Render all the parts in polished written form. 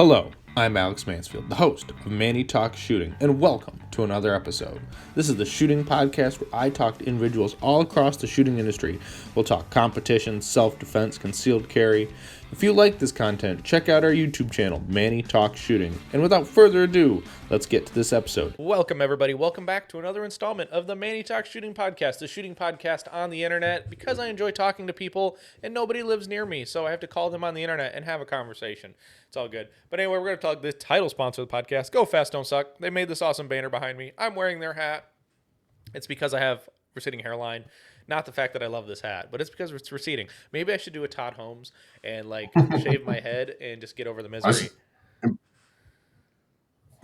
Hello, I'm Alex Mansfield, the host of Manny Talks Shooting, and welcome to another episode. This is the shooting podcast where I talk to individuals all across the shooting industry. We'll talk competition, self-defense, concealed carry. If you like this content, check out our YouTube channel, Manny Talks Shooting. And without further ado, let's get to this episode. Welcome, everybody. Welcome back to another installment of the Manny Talks Shooting podcast, the shooting podcast on the internet, because I enjoy talking to people and nobody lives near me, so I have to call them on the internet and have a conversation. It's all good. But anyway, we're going to talk the title sponsor of the podcast, Go Fast Don't Suck. They made this awesome banner behind me. I'm wearing their hat. It's because I have receding hairline. Not the fact that I love this hat, but it's because it's receding. Maybe I should do a Todd Holmes and shave my head and just get over the misery.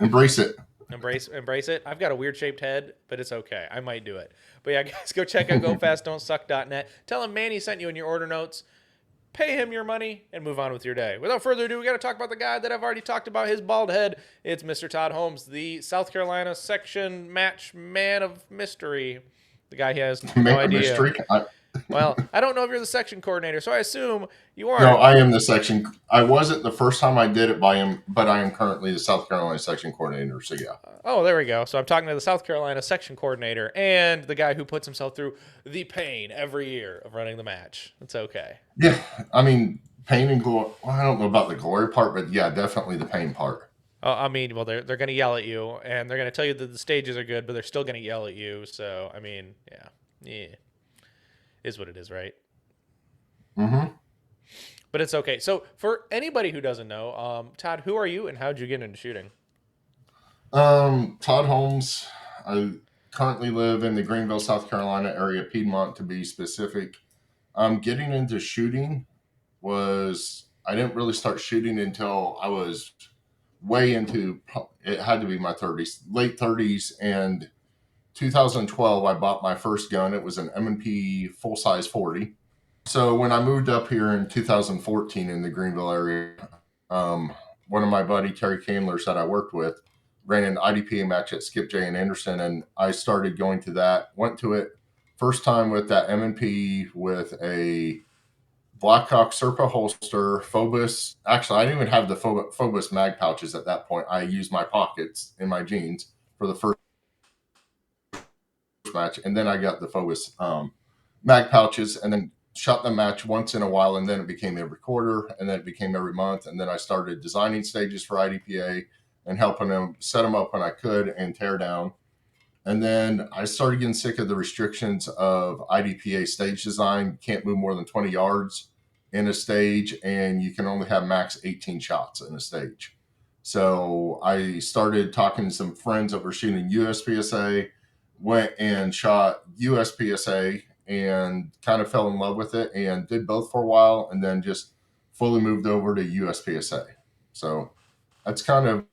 Embrace it. Embrace it. I've got a weird shaped head, but it's okay. I might do it. But yeah, guys, go check out gofastdon'tsuck.net. Tell him Manny sent you in your order notes. Pay him your money and move on with your day. Without further ado, we got to talk about the guy that I've already talked about, his bald head. It's Mr. Todd Holmes, the South Carolina section match man of mystery. The guy he has no idea. Well, I don't know if you're the section coordinator, so I assume you are. No, I am the section. I wasn't the first time I did it by him, but I am currently the South Carolina section coordinator, so yeah. Oh, there we go. So I'm talking to the South Carolina section coordinator and the guy who puts himself through the pain every year of running the match. It's okay. Yeah, I mean, pain and glory. Well, I don't know about the glory part, but yeah, definitely the pain part. I mean, well, they're going to yell at you, and they're going to tell you that the stages are good, but they're still going to yell at you. So, I mean, yeah, is what it is, right? Mm-hmm. But it's okay. So, for anybody who doesn't know, Todd, who are you, and how'd you get into shooting? Todd Holmes. I currently live in the Greenville, South Carolina area, Piedmont to be specific. Getting into shooting I didn't really start shooting until I was way into, it had to be my 30s, late 30s, and 2012 I bought my first gun. It was an M&P full-size 40. So when I moved up here in 2014 in the Greenville area, one of my buddy Terry Candlers that I worked with ran an IDPA match at Skip J and Anderson, and I started going to that. Went to it first time with that M&P with a Blackhawk Serpa holster, Phobos. Actually, I didn't even have the Phobos mag pouches at that point. I used my pockets in my jeans for the first match, and then I got the Phobos mag pouches, and then shot the match once in a while, and then it became every quarter, and then it became every month, and then I started designing stages for IDPA and helping them set them up when I could and tear down. And then I started getting sick of the restrictions of IDPA stage design. Can't move more than 20 yards in a stage, and you can only have max 18 shots in a stage. So I started talking to some friends that were shooting USPSA, went and shot USPSA, and kind of fell in love with it and did both for a while, and then just fully moved over to USPSA. So that's kind of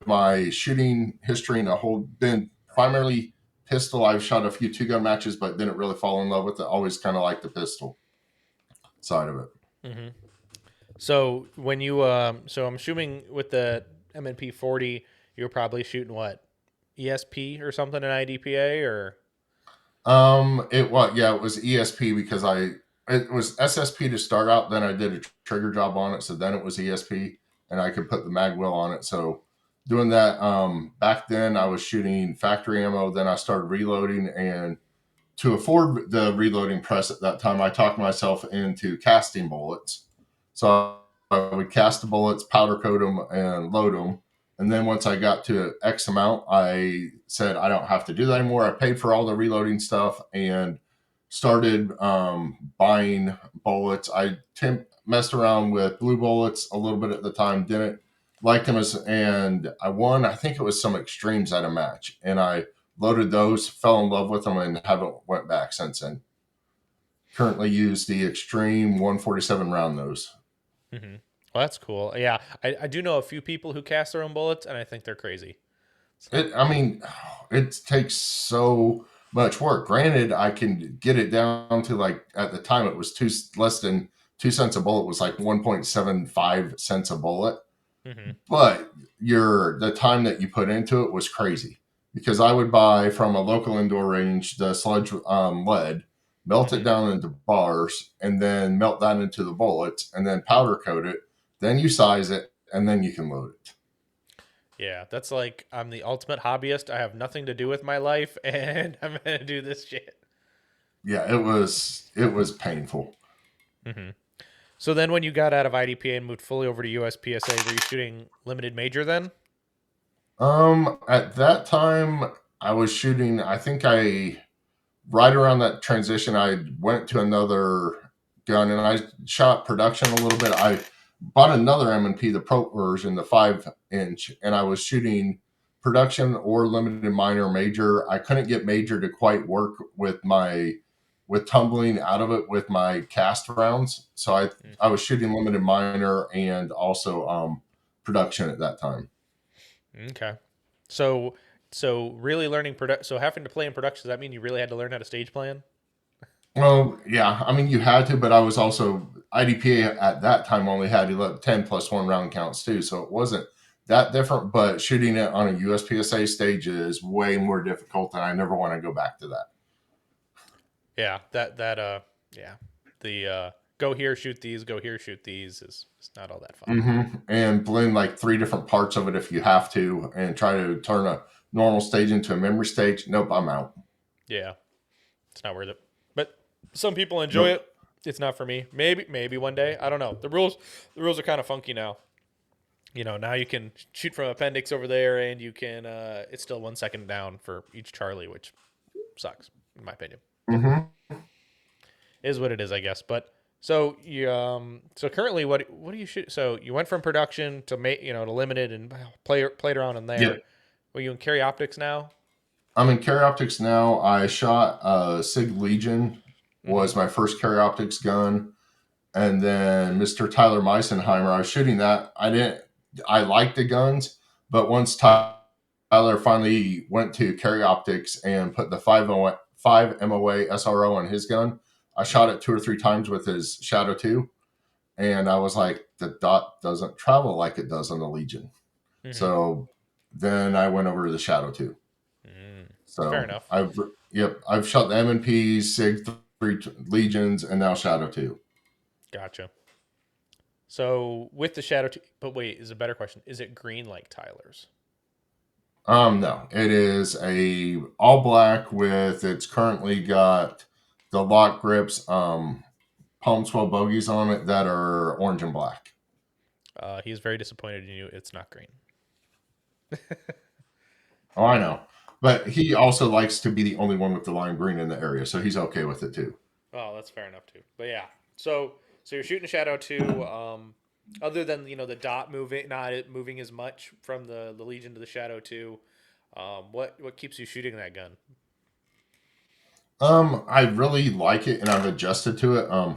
my shooting history in a whole. Been primarily pistol. I've shot a few 2-gun matches, but didn't really fall in love with it. Always kind of like the pistol side of it. Mm-hmm. So when you, so I'm assuming with the M&P 40, you're probably shooting what, ESP or something in IDPA or? It was ESP because it was SSP to start out. Then I did a trigger job on it, so then it was ESP, and I could put the mag wheel on it. So doing that, back then I was shooting factory ammo. Then I started reloading, and to afford the reloading press at that time, I talked myself into casting bullets. So I would cast the bullets, powder coat them, and load them. And then once I got to X amount, I said, I don't have to do that anymore. I paid for all the reloading stuff and started buying bullets. I messed around with blue bullets a little bit at the time, didn't like them and I won, I think it was some extremes at a match. And I loaded those, fell in love with them, and haven't went back since then. Currently use the Extreme 147 round nose. Mm-hmm. Well, that's cool. Yeah, I do know a few people who cast their own bullets, and I think they're crazy. So. It takes so much work. Granted, I can get it down to at the time it was less than 2 cents a bullet, was like 1.75 cents a bullet. Mm-hmm. But the time that you put into it was crazy, because I would buy from a local indoor range the sludge lead, melt it down into bars, and then melt that into the bullets, and then powder coat it. Then you size it, and then you can load it. Yeah, that's like I'm the ultimate hobbyist. I have nothing to do with my life, and I'm gonna do this shit. Yeah, it was painful. Hmm. So then, when you got out of IDPA and moved fully over to USPSA, were you shooting limited major then? At that time, I was shooting. I think I right around that transition, I went to another gun and I shot production a little bit. I bought another M&P, the Pro version, the 5 inch, and I was shooting production or limited minor major. I couldn't get major to quite work with tumbling out of it with my cast rounds. So I was shooting limited minor and also production at that time. Okay. So so really learning product. So having to play in production, does that mean you really had to learn how to stage plan? Well, yeah, I mean, you had to, but I was also IDPA at that time only had 11, 10 plus one round counts too. So it wasn't that different, but shooting it on a USPSA stage is way more difficult. And I never want to go back to that. Yeah, yeah, the go here shoot these, go here shoot these is not all that fun. And blend like 3 different parts of it if you have to and try to turn a normal stage into a memory stage. Nope, I'm out. Yeah, it's not worth it. But some people enjoy Nope. it. It's not for me. Maybe one day. I don't know. The rules are kind of funky now. Now you can shoot from appendix over there, and you can. It's still 1 second down for each Charlie, which sucks in my opinion. But hmm is what it is, I guess. But so currently, what do you shoot? So you went from production to to limited and played around in there. Yeah. Were you in carry optics now? I'm in carry optics now. I shot Sig Legion Mm-hmm. was my first carry optics gun. And then Mr. Tyler Meisenheimer, I was shooting that. I liked the guns, but once Tyler finally went to carry optics and put the 5 MOA SRO on his gun, I shot Mm-hmm. it 2 or 3 times with his Shadow 2. And I was like, the dot doesn't travel like it does on the Legion. Mm-hmm. So then I went over to the Shadow 2. Fair So enough. I've shot the M&Ps, SIG 3 Legions, and now Shadow 2. Gotcha. So with the shadow, but wait, is a better question. Is it green like Tyler's? No, it is a all black with it's currently got the lock grips, Palm 12 bogies on it that are orange and black. He's very disappointed in you. It's not green. Oh, I know. But he also likes to be the only one with the lime green in the area, so he's okay with it too. Oh, that's fair enough too. But yeah, so you're shooting a shadow too. Other than the dot moving, not it moving as much from the Legion to the Shadow two. What keeps you shooting that gun? I really like it and I've adjusted to it.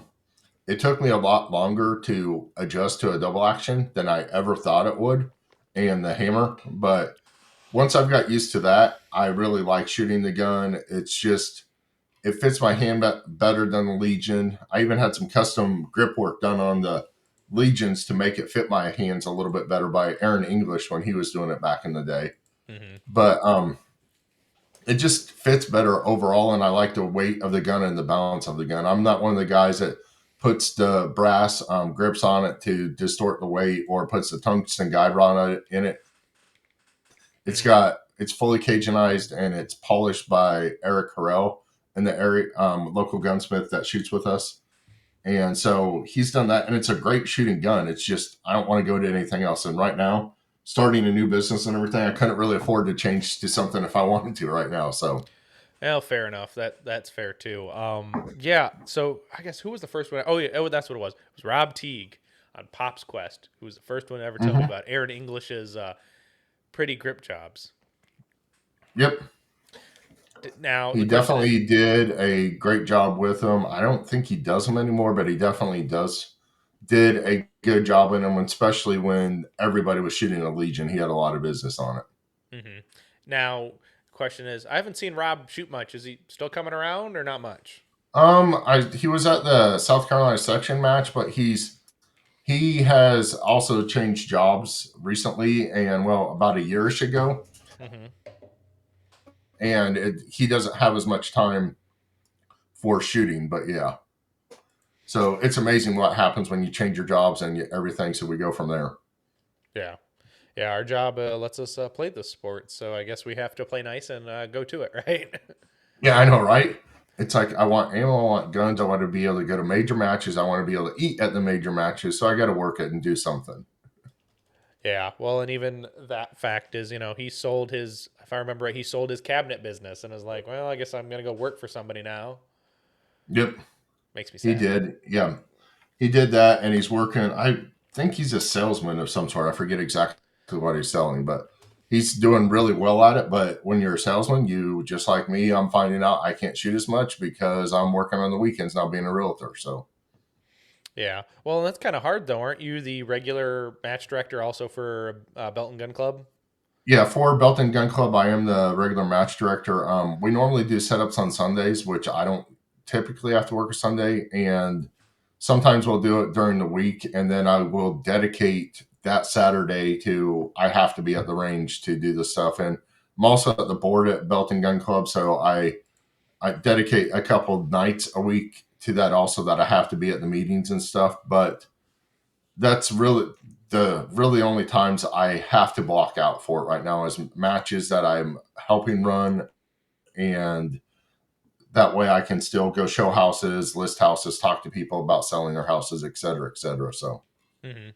It took me a lot longer to adjust to a double action than I ever thought it would and the hammer, but once I've got used to that, I really like shooting the gun. It fits my hand better than the Legion. I even had some custom grip work done on the Legions to make it fit my hands a little bit better by Aaron English when he was doing it back in the day. Mm-hmm. But it just fits better overall, and I like the weight of the gun and the balance of the gun. I'm not one of the guys that puts the brass grips on it to distort the weight or puts the tungsten guide rod in it. Mm-hmm. It's fully Cajunized and it's polished by Eric Harrell in the area local gunsmith that shoots with us. And so he's done that, and it's a great shooting gun. It's just I don't want to go to anything else. And right now, starting a new business and everything, I couldn't really afford to change to something if I wanted to right now. So Well, fair enough. That's fair too. Yeah. So I guess who was the first one? Oh yeah, that's what it was. It was Rob Teague on Pop's Quest, who was the first one to ever tell me mhm. about Aaron English's pretty grip jobs. Yep, Now he the question is, definitely did a great job with them. I don't think he does them anymore, but he definitely did a good job in them, especially when everybody was shooting a Legion. He had a lot of business on it. hmm now the question is, I haven't seen Rob shoot much. Is he still coming around or not much? He was at the South Carolina section match, but he has also changed jobs recently, and well, about a yearish ago, Hmm. and he doesn't have as much time for shooting. But yeah, so it's amazing what happens when you change your jobs and everything. So we go from there. Yeah. Yeah, our job lets us play this sport, so I guess we have to play nice and go to it, right? Yeah, I know, right? It's like I want ammo, I want guns, I want to be able to go to major matches, I want to be able to eat at the major matches, so I got to work it and do something. Yeah, well, and even that fact is, he sold his, if I remember right, he sold his cabinet business and is like, well, I guess I'm going to go work for somebody now. Yep, Makes me he sad. did. Yeah, he did that, and he's working. I think he's a salesman of some sort. I forget exactly what he's selling, but he's doing really well at it. But when you're a salesman, you just like me, I'm finding out I can't shoot as much because I'm working on the weekends now being a realtor. So Yeah. Well, that's kind of hard, though. Aren't you the regular match director also for Belt and Gun Club? yeah, for Belton Gun Club, I am the regular match director. We normally do setups on Sundays, which I don't typically have to work a Sunday, and sometimes we'll do it during the week, and then I will dedicate that Saturday to I have to be at the range to do the stuff. And I'm also at the board at Belton Gun Club, so I dedicate a couple nights a week to that also that I have to be at the meetings and stuff. But that's really only times I have to block out for it right now is matches that I'm helping run, and that way I can still go show houses, list houses, talk to people about selling their houses, et cetera, et cetera. So Hmm.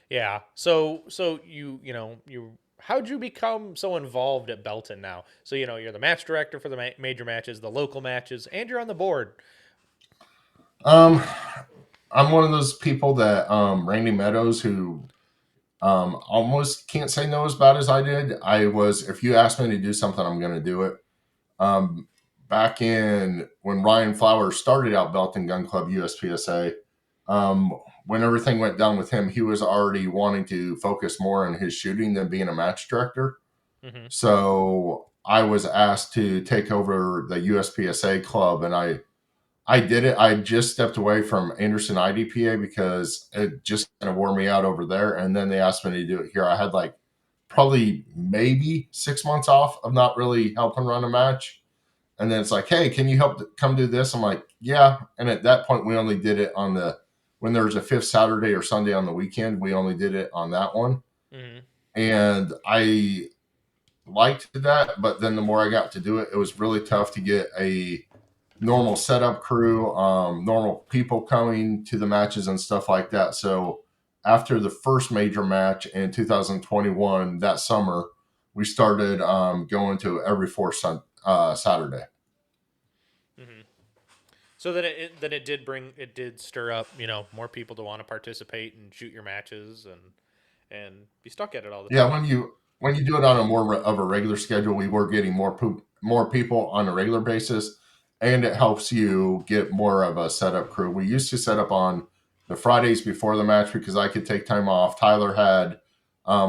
Yeah. So how'd you become so involved at Belton now? So you're the match director for the major matches, the local matches, and you're on the board. um I'm one of those people that Randy Meadows who almost can't say no as bad as I did. I was if you ask me to do something, I'm gonna do it. Um, Back in when Ryan Flowers started out Belton Gun Club USPSA, when everything went down with him, he was already wanting to focus more on his shooting than being a match director. Hmm. So I was asked to take over the USPSA club, and I did it. I just stepped away from Anderson IDPA because it just kind of wore me out over there, and then they asked me to do it here. I had like probably maybe 6 months off of not really helping run a match, and then it's like, hey, can you help come do this? I'm like, yeah. And at that point, we only did it on when there was a fifth Saturday or Sunday on the weekend, we only did it on that one. Hmm. And I liked that. But then the more I got to do it, it was really tough to get a normal setup crew, normal people coming to the matches and stuff like that. So after the first major match in 2021, that summer, we started going to every Saturday. Hmm. So then it did stir up more people to want to participate and shoot your matches and be stuck at it all the Yeah, time. when you do it on a of a regular schedule, we were getting more people on a regular basis, and it helps you get more of a setup crew. We used to set up on the Fridays before the match because I could take time off. Tyler had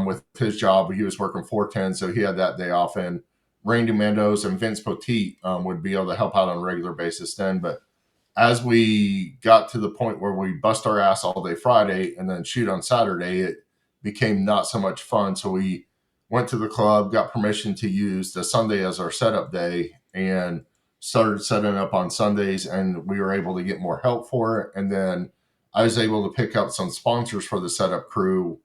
with his job, he was working 410, so he had that day off. And Randy Mendoza and Vince Poteet would be able to help out on a regular basis then. But as we got to the point where we bust our ass all day Friday and then shoot on Saturday, it became not so much fun. So we went to the club, got permission to use the Sunday as our setup day, and started setting up on Sundays. And we were able to get more help for it. And then I was able to pick up some sponsors for the setup crew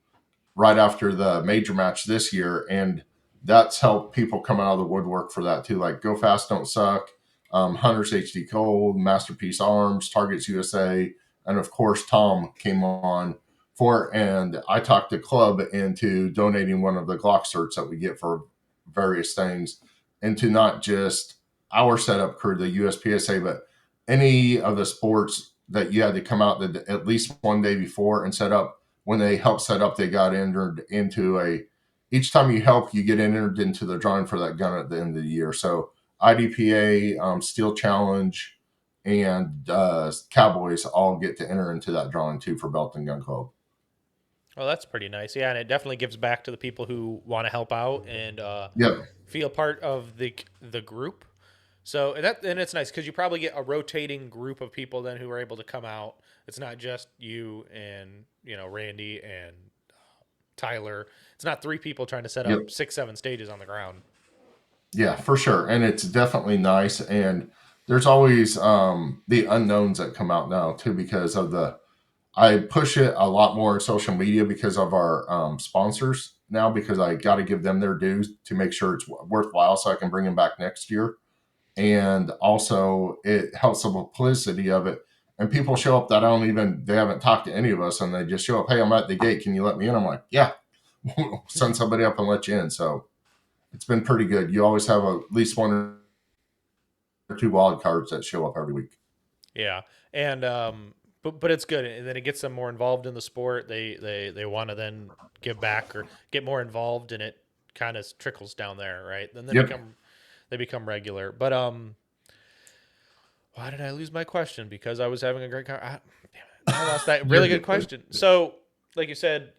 right after the major match this year, and that's helped people come out of the woodwork for that too. Like Go Fast Don't Suck, Hunters HD Gold, Masterpiece Arms, Targets USA, and of course Tom came on for it. And I talked the club into donating one of the Glock certs that we get for various things into not just our setup crew, the USPSA, but any of the sports that you had to come out at least one day before and set up. When they helped set up, they got entered into each time you help, you get entered into the drawing for that gun at the end of the year. So IDPA, Steel Challenge, and Cowboys all get to enter into that drawing too for Belt and Gun Club. Well, that's pretty nice. Yeah, and it definitely gives back to the people who want to help out and Yep, feel part of the group. So and it's nice because you probably get a rotating group of people then who are able to come out. It's not just you and Randy and Tyler. It's not three people trying to set yep, up 6, 7 stages on the ground. yeah, for sure. And it's definitely nice. And there's always the unknowns that come out now too because of the I push it a lot more on social media because of our sponsors now, because I got to give them their dues to make sure it's worthwhile so I can bring them back next year. And also, it helps the publicity of it. And people show up that they haven't talked to any of us, and they just show up, hey, I'm at the gate. Can you let me in? I'm like, yeah, send somebody up and let you in. So it's been pretty good. You always have at least one or two wild cards that show up every week. Yeah, and but it's good, and then it gets them more involved in the sport. They want to then give back or get more involved, and it kind of trickles down there, right? Then Yep. they become regular. But why did I lose my question? Because I was having a great damn it, I lost that You're really good good. question. So, like you said,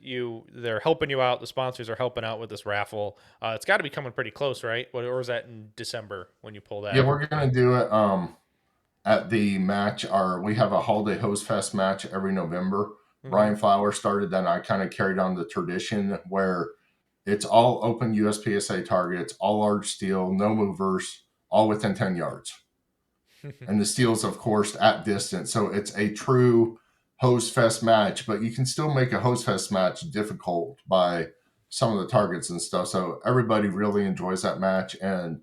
they're helping you out. The sponsors are helping out with this raffle. It's got to be coming pretty close, right? Or was that in December when you pull Yeah, that? we're gonna do it at the match. We have a holiday hose fest match every November. Mm-hmm. Ryan Flower started, then I kind of carried on the tradition where it's all open USPSA targets, all large steel, no movers, all within 10 yards. And the steel's, of course, at distance. So it's a true hose fest match, but you can still make a hose fest match difficult by some of the targets and stuff. So everybody really enjoys that match. And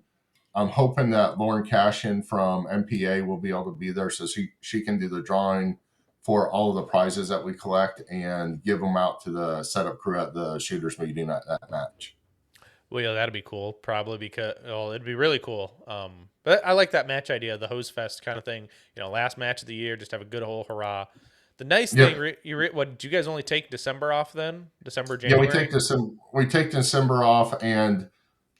I'm hoping that Lauren Cashin from MPA will be able to be there so she can do the drawing for all of the prizes that we collect and give them out to the setup crew at the shooters meeting at that match. Well, yeah, that'd be cool. Probably because it'd be really cool. But I like that match idea, the hose fest kind of thing. Last match of the year, just have a good old hurrah. The nice thing, Yep. what do you guys only take December off then? December, Yeah, January? we take December off, and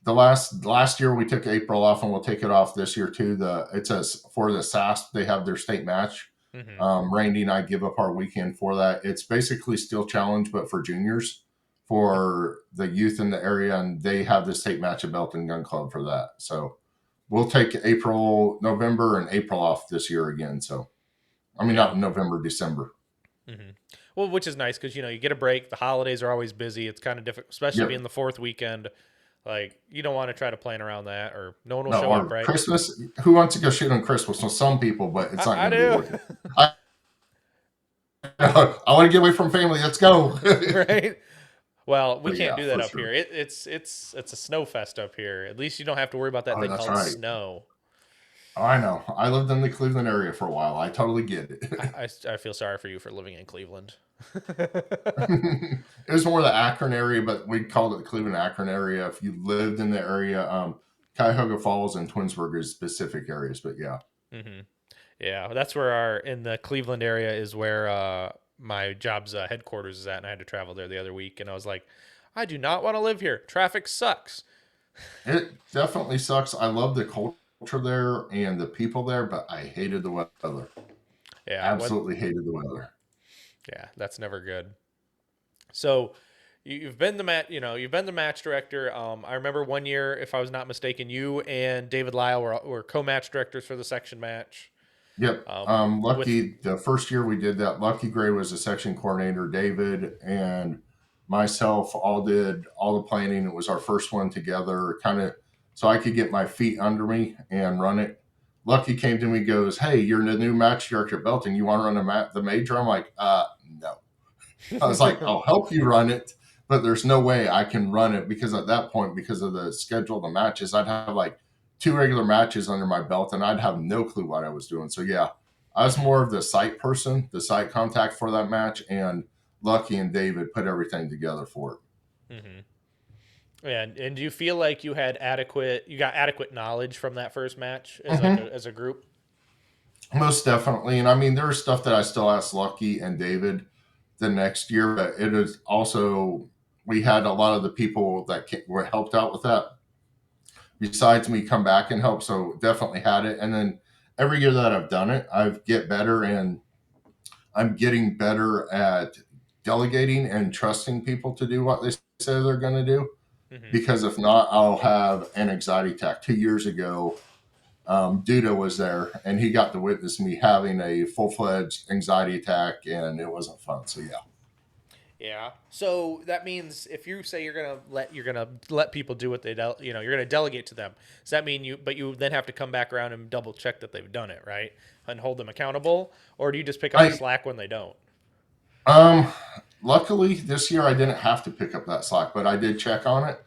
the last year we took April off, and we'll take it off this year too. It says for the SAS they have their state match. Mm-hmm. Randy and I give up our weekend for that. It's basically Steel Challenge, but for juniors, for the youth in the area, and they have the state match at Belton Gun Club for that. So we'll take November, and April off this year again. So I mean, Yeah. not November, December. Mm-hmm. Well, which is nice because you get a break. The holidays are always busy. It's kind of difficult, especially being Yep. the fourth weekend. Like you don't want to try to plan around that, or no one will No, show up, or right? Christmas. Who wants to go shoot on Christmas? Well, some people, but it's not I going to be do, worth it. I, I want to get away from family. Let's go. right? Well, we But can't yeah, do that for up sure. here. It's a snow fest up here. At least you don't have to worry about that Oh, thing that's called right. snow. Oh, I know. I lived in the Cleveland area for a while. I totally get it. I feel sorry for you for living in Cleveland. It was more the Akron area, but we called it the Cleveland Akron area. If you lived in the area, Cuyahoga Falls and Twinsburg is specific areas. But yeah, Hmm. Yeah, that's where our in the Cleveland area is where my job's headquarters is at, and I had to travel there the other week, and I was like, I do not want to live here. Traffic sucks. it definitely sucks. I love the culture there and the people there, but I hated the weather. Yeah, what? Absolutely hated the weather. Yeah, that's never good. So you've been the you've been the match director. I remember one year, if I was not mistaken, you and David Lyle were co-match directors for the section match. Yep. With Lucky, the first year we did that, Lucky Gray was the section coordinator. David and myself all did all the planning. It was our first one together, kind of so I could get my feet under me and run it. Lucky came to me, goes, "Hey, you're the new match director at Belton. You want to run the major?" I'm like, no. I was like, I'll help you run it, but there's no way I can run it because at that point, because of the schedule of the matches, I'd have like two regular matches under my belt and I'd have no clue what I was doing. So yeah, I was Mhm, more of the site person, the site contact for that match, and Lucky and David put everything together for it. mhm. And do you feel like you got adequate knowledge from that first match as like Mm-hmm. as a group? Most definitely. And I mean, there's stuff that I still ask Lucky and David the next year, but it is also, we had a lot of the people that were helped out with that besides me come back and help. So definitely had it. And then every year that I've done it, I get better and I'm getting better at delegating and trusting people to do what they say they're going to do. Hmm. Because if not, I'll have an anxiety attack. 2 years ago, Duda was there and he got to witness me having a full fledged anxiety attack and it wasn't fun. So yeah. Yeah. So that means if you say you're gonna let people do what you're gonna delegate to them. Does that mean you then have to come back around and double check that they've done it right and hold them accountable, or do you just pick up the I slack when they don't? Um, Luckily this year I didn't have to pick up that slack, but I did check on it.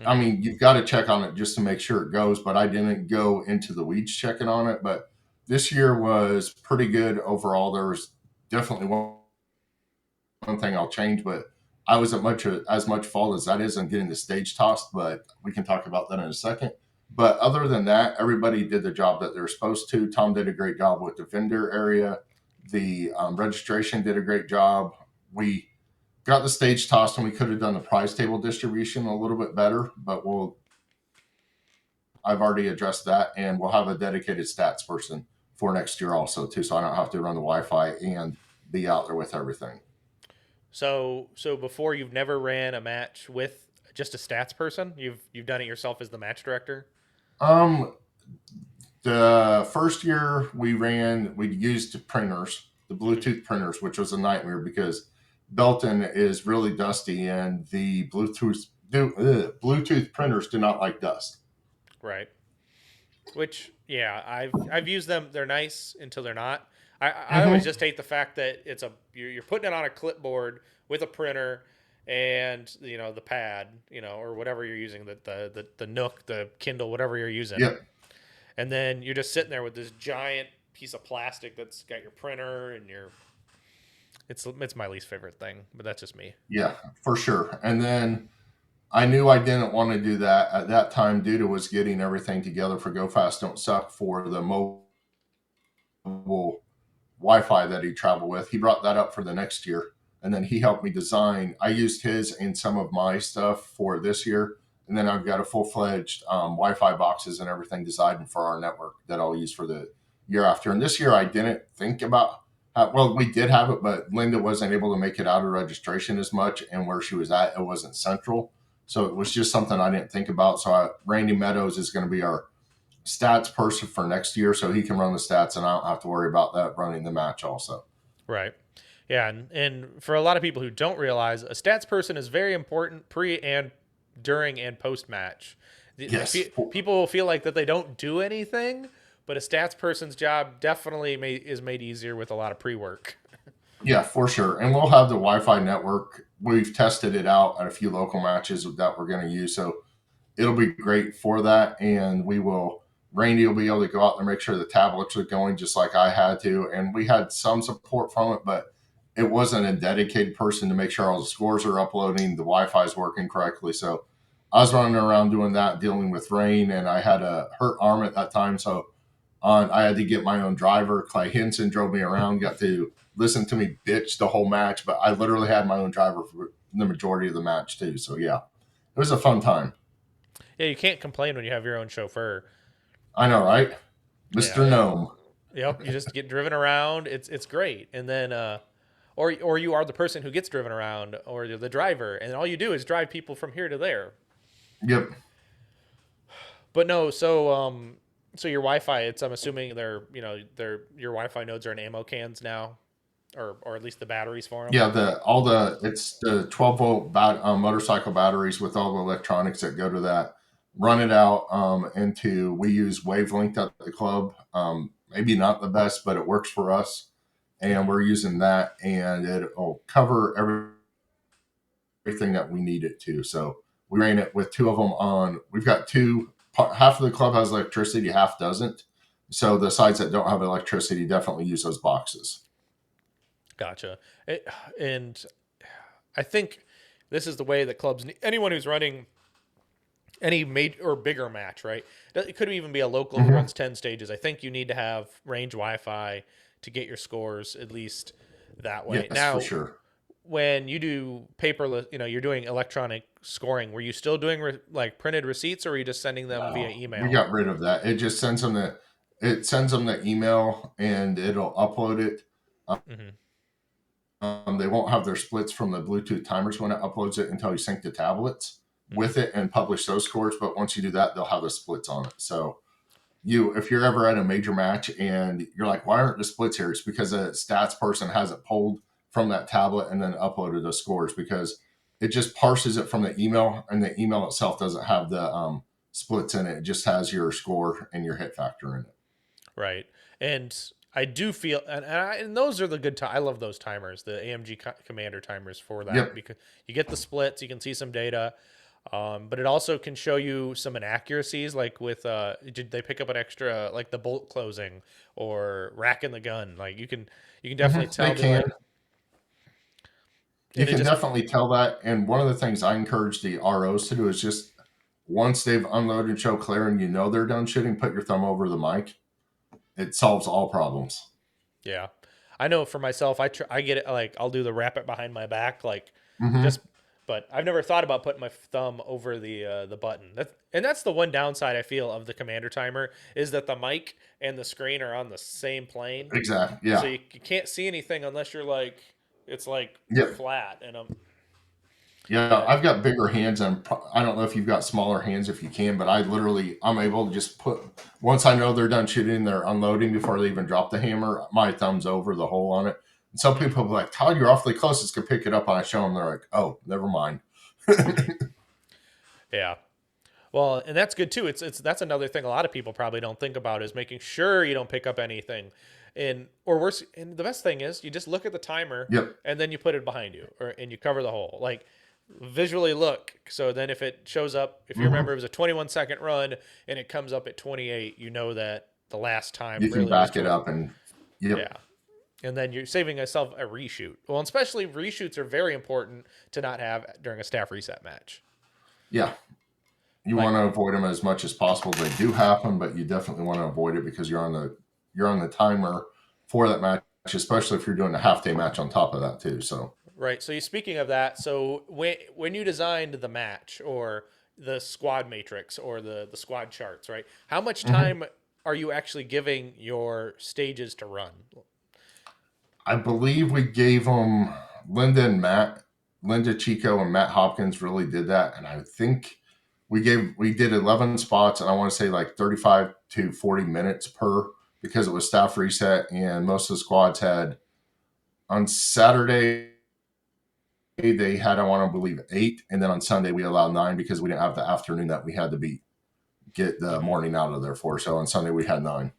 I Hmm. mean, you've got to check on it just to make sure it goes, but I didn't go into the weeds checking on it. But this year was pretty good overall. There was definitely one thing I'll change, but I was as much fault as that is in getting the stage tossed. But we can talk about that in a second. But other than that, everybody did the job that they're supposed to. Tom did a great job with the vendor area. The registration did a great job. We got the stage tossed, and we could have done the prize table distribution a little bit better, but I've already addressed that, and we'll have a dedicated stats person for next year also too, so I don't have to run the Wi-Fi and be out there with everything. So before, you've never ran a match with just a stats person. You've done it yourself as the match director. Um, the first year we used printers, the Hmm. Bluetooth printers, which was a nightmare because Belton is really dusty, and the Bluetooth printers do not like dust. Right. Which, yeah, I've used them. They're nice until they're not. I always Mm-hmm. just hate the fact that you're putting it on a clipboard with a printer and the pad, or whatever you're using, the Nook, the Kindle, whatever you're using, Yep. and then you're just sitting there with this giant piece of plastic that's got your printer and your. It's my least favorite thing, but that's just me. Yeah, for sure. And then I knew I didn't want to do that at that time. Duda was getting everything together for Go Fast Don't Suck for the mobile Wi-Fi that he traveled with. He brought that up for the next year, and then he helped me design. I used his in some of my stuff for this year, and then I've got a full-fledged Wi-Fi boxes and everything designed for our network that I'll use for the year after. And this year I didn't think about. Well, we did have it, but Linda wasn't able to make it out of registration as much, and where she was at, it wasn't central. So it was just something I didn't think about. So Randy Meadows is going to be our stats person for next year, so he can run the stats, and I don't have to worry about that running the match also. Right. Yeah, and for a lot of people who don't realize, a stats person is very important pre and during and post match. Yes, People feel like that they don't do anything, but a stats person's job definitely is made easier with a lot of pre work. yeah, for sure. And we'll have the Wi-Fi network. We've tested it out at a few local matches that we're going to use, so it'll be great for that. And we will. Randy will be able to go out there and make sure the tablets are going just like I had to. And we had some support from it, but it wasn't a dedicated person to make sure all the scores are uploading, the Wi-Fi is working correctly. So I was running around doing that, dealing with rain, and I had a hurt arm at that time. So I had to get my own driver. Clay Henson drove me around, got to listen to me bitch the whole match, but I literally had my own driver for the majority of the match too. So yeah, it was a fun time. Yeah, you can't complain when you have your own chauffeur. I know, right? Yeah, Mr. Gnome. yep. You just get driven around. It's great, and then or you are the person who gets driven around, or you're the driver, and all you do is drive people from here to there. Yep. But no, so your Wi-Fi, I'm assuming your Wi-Fi nodes are in ammo cans now, or at least the batteries for them. Yeah, it's the 12-volt motorcycle batteries with all the electronics that go to that. Run it out into we use wavelength at the club. Maybe not the best, but it works for us, and Hmm. we're using that, and it'll cover everything that we need it to. So we ran it with two of them on. We've got two. Half of the club has electricity, half doesn't. So the sides that don't have electricity definitely use those boxes. Gotcha. And I think this is the way that clubs. Anyone who's running any major or bigger match, right? It could even be a local who Mm-hmm. runs 10 stages. I think you need to have range Wi-Fi to get your scores at least that way. Yes, for Now, sure. when you do paperless, you're doing electronic scoring. Were you still doing like printed receipts, or were you just sending them via No, we email? got rid of that. It sends them the email and it'll upload it. Hmm. They won't have their splits from the Bluetooth timers when it uploads it until you sync the tablets Hmm. with it and publish those scores. But once you do that, they'll have the splits on it. So if you're ever at a major match and you're like, why aren't the splits here? It's because a stats person hasn't pulled from that tablet and then uploaded those scores because it just parses it from the email, and the email itself doesn't have the splits in it. It just has your score and your hit factor in it. Right. And I do feel, and those are the good I love those timers, the AMG Commander timers for that, Yep. because you get the splits, you can see some data, but it also can show you some inaccuracies, like with did they pick up an extra, like the bolt closing or racking the gun? Like you can definitely They tell, be can. like, You and it can just definitely tell that. And one of the things I encourage the ROs to do is just once they've unloaded show clear and you know they're done shooting, put your thumb over the mic. It solves all problems. yeah. I know for myself, I get it, like I'll do the wrap it behind my back, like just, Mm-hmm. but I've never thought about putting my thumb over the button. That's the one downside I feel of the commander timer, is that the mic and the screen are on the same plane, Exactly. so Yeah. you can't see anything unless you're like, it's like Yep. flat, and Yeah, but I've got bigger hands, and I don't know if you've got smaller hands if you can, but I'm able to just put, once I know they're done shooting, they're unloading before they even drop the hammer, my thumb's over the hole on it. And some Mhm. people will be like, Todd, you're awfully close. It's could pick it up. And I show them, they're like, oh, never mind. yeah. Well, and that's good too. It's that's another thing a lot of people probably don't think about, is making sure you don't pick up anything. And or worse, and the best thing is you just look at the timer Yep. and then you put it behind you, or and you cover the hole. Like visually look. So then if it shows up, if you remember Hmm. it was a 21-second run and it comes up at 28, you know that the last time You can really was back it 20. up and, yep. Yeah. And then you're saving yourself a reshoot. Well, and especially reshoots are very important to not have during a staff reset match. Yeah. You Like, want to avoid them as much as possible. They do happen, but you definitely want to avoid it because you're on the timer for that match, especially if you're doing a half day match on top of that too. So right. So you speaking of that, so when you designed the match or the squad matrix or the squad charts, right? How much mhm. time are you actually giving your stages to run? I believe we gave them Linda and Matt, Linda Chico and Matt Hopkins really did that, and I think we did 11 spots, and I want to say like 35 to 40 minutes per because it was staff reset, and most of the squads had on Saturday they had, I want to believe, 8, and then on Sunday we allowed 9 because we didn't have the afternoon that we had to get the Hmm. morning out of there for. So on Sunday we had 9.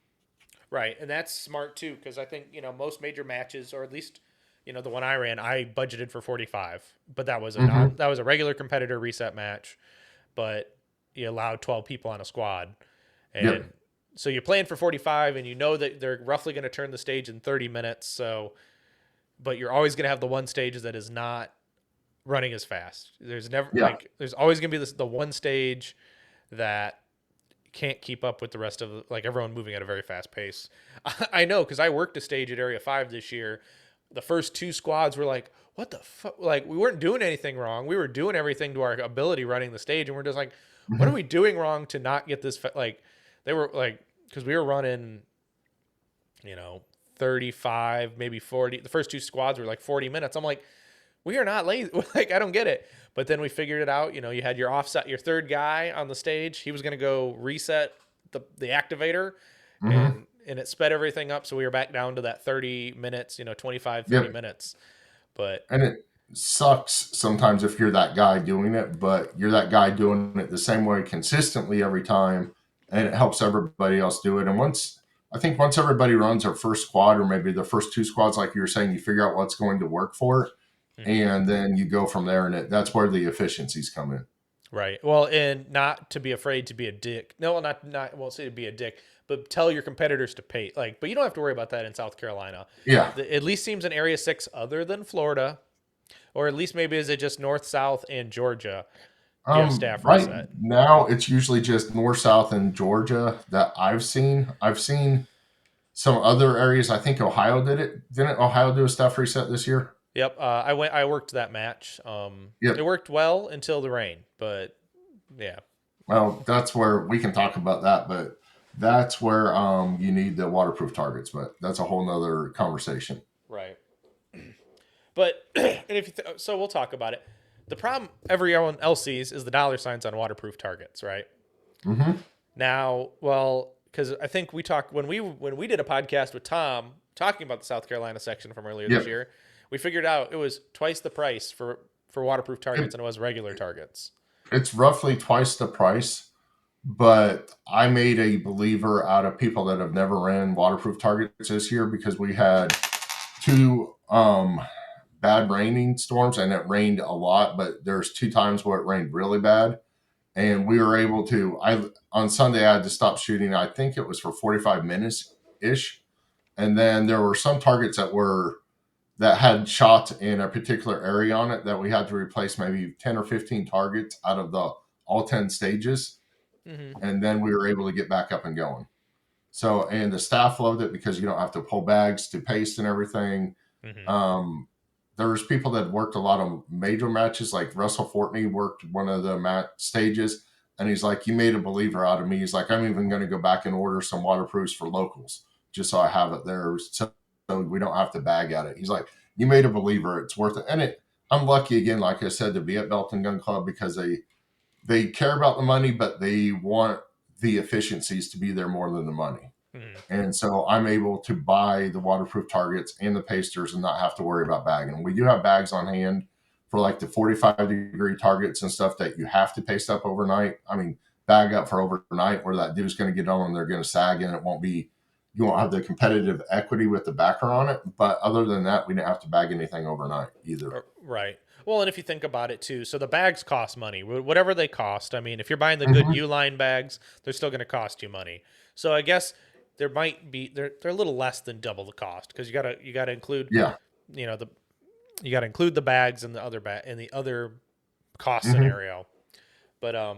Right, and that's smart too, because I think most major matches, or at least the one I ran, I budgeted for 45, but that was a Mm-hmm. that was a regular competitor reset match, but you allowed 12 people on a squad, Yep. and so you're playing for 45, and you know that they're roughly going to turn the stage in 30 minutes. So, but you're always going to have the one stage that is not running as fast. There's never Yeah. like there's always going to be the one stage that can't keep up with the rest of like everyone moving at a very fast pace. I know because I worked a stage at Area 5 this year. The first two squads were like, what the fuck? Like, we weren't doing anything wrong. We were doing everything to our ability running the stage. And we're just like, what are Mm-hmm. we doing wrong to not get this? Like, they were like, because we were running, you know, 35, maybe 40. The first two squads were like 40 minutes. I'm like, we are not lazy. Like, I don't get it. But then we figured it out. You had your offset, your third guy on the stage. He was going to go reset the activator, Mm-hmm. and it sped everything up. So we were back down to that 30 minutes, 25, 30 Yep. minutes. But And it sucks sometimes if you're that guy doing it, but you're that guy doing it the same way consistently every time, and it helps everybody else do it. And I think once everybody runs their first squad or maybe the first two squads, like you were saying, you figure out what's going to work for it, mhm. and then you go from there. And that's where the efficiencies come in. Right. Well, and not to be afraid to be a dick. No, not I won't say to be a dick, but tell your competitors to pay. Like, but you don't have to worry about that in South Carolina. Yeah. At least seems in Area 6 other than Florida, or at least maybe is it just north, south, and Georgia? You have staff Right reset. now, it's usually just north, south, and Georgia that I've seen. I've seen some other areas. I think Ohio did it. Didn't Ohio do a staff reset this year? Yep. I worked that match. It Yep. worked well until the rain, but yeah. Well, that's where we can talk about that, but that's where you need the waterproof targets. But that's a whole nother conversation. Right. But and if so, we'll talk about it. The problem everyone else sees is the dollar signs on waterproof targets, right? Mm-hmm. Now, well, because I think we talked when we did a podcast with Tom talking about the South Carolina section from earlier this Yep. year, we figured out it was twice the price for waterproof targets It, than it was regular targets. it's roughly twice the price, But I made a believer out of people that have never ran waterproof targets this year because we had two bad raining storms, and it rained a lot, but there's 2 times where it rained really bad. And we were able to, on Sunday, I had to stop shooting. I think it was for 45 minutes ish. And then there were some targets that had shots in a particular area on it that we had to replace maybe 10 or 15 targets out of the all 10 stages. Mm-hmm. And then we were able to get back up and going. So, and the staff loved it because you don't have to pull bags to paste and everything. Mm-hmm. There was people that worked a lot of major matches, like Russell Fortney worked one of the match stages, and he's like, "You made a believer out of me." He's like, "I'm even going to go back and order some waterproofs for locals just so I have it there, so we don't have to bag at it." He's like, "You made a believer. It's worth it." And I'm lucky again, like I said, to be at Belt and Gun Club because they care about the money, but they want the efficiencies to be there more than the money. Mm-hmm. And so I'm able to buy the waterproof targets and the pasters and not have to worry about bagging. We do have bags on hand for like the 45-degree targets and stuff that you have to paste up overnight. I mean, bag up for overnight where that dude's going to get on and they're going to sag and you won't have the competitive equity with the backer on it. But other than that, we didn't have to bag anything overnight either. Right. Well, and if you think about it too, so the bags cost money, whatever they cost. I mean, if you're buying the good Mm-hmm. Uline bags, they're still going to cost you money. So I guess there might be they're a little less than double the cost because you gotta include Yeah. you know the you gotta include the bags in the other cost Mm-hmm. scenario. But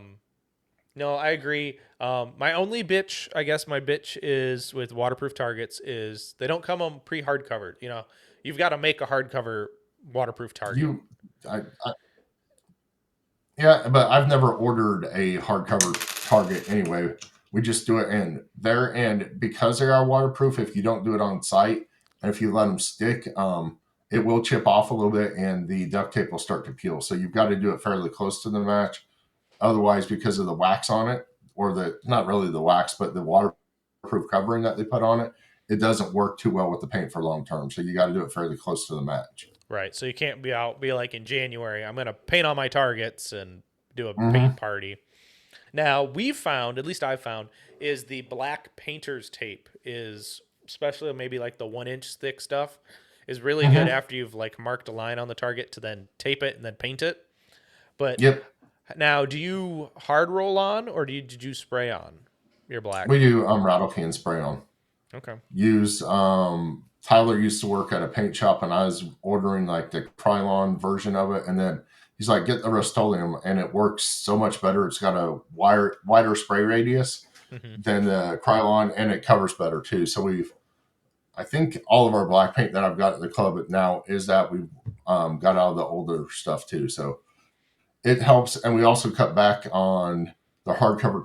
no, I agree. My only bitch, I guess my bitch is with waterproof targets is they don't come on pre-hard covered. You've got to make a hardcover waterproof target. You, I Yeah, but I've never ordered a hardcover target anyway. We just do it in there, and because they are waterproof, if you don't do it on site and if you let them stick, it will chip off a little bit, and the duct tape will start to peel. So you've got to do it fairly close to the match. Otherwise, because of the wax on it, or the not really the wax, but the waterproof covering that they put on it, it doesn't work too well with the paint for long term. So you got to do it fairly close to the match. Right. So you can't be like in January, I'm going to paint all my targets and do a Mm-hmm. paint party. Now, we found, at least I found, is the black painter's tape is, especially maybe like the 1 inch thick stuff, is really good Mm-hmm. after you've like marked a line on the target to then tape it and then paint it. But Yep. now, do you hard roll on or did you spray on your black? We do rattle can spray on. Okay. Use Tyler used to work at a paint shop, and I was ordering like the Krylon version of it, and then he's like, "Get the Rust-Oleum," and it works so much better. It's got a wider spray radius Mm-hmm. than the Krylon, and it covers better too. So I think all of our black paint that I've got at the club now is that we've got out of the older stuff too. So it helps, and we also cut back on the hardcover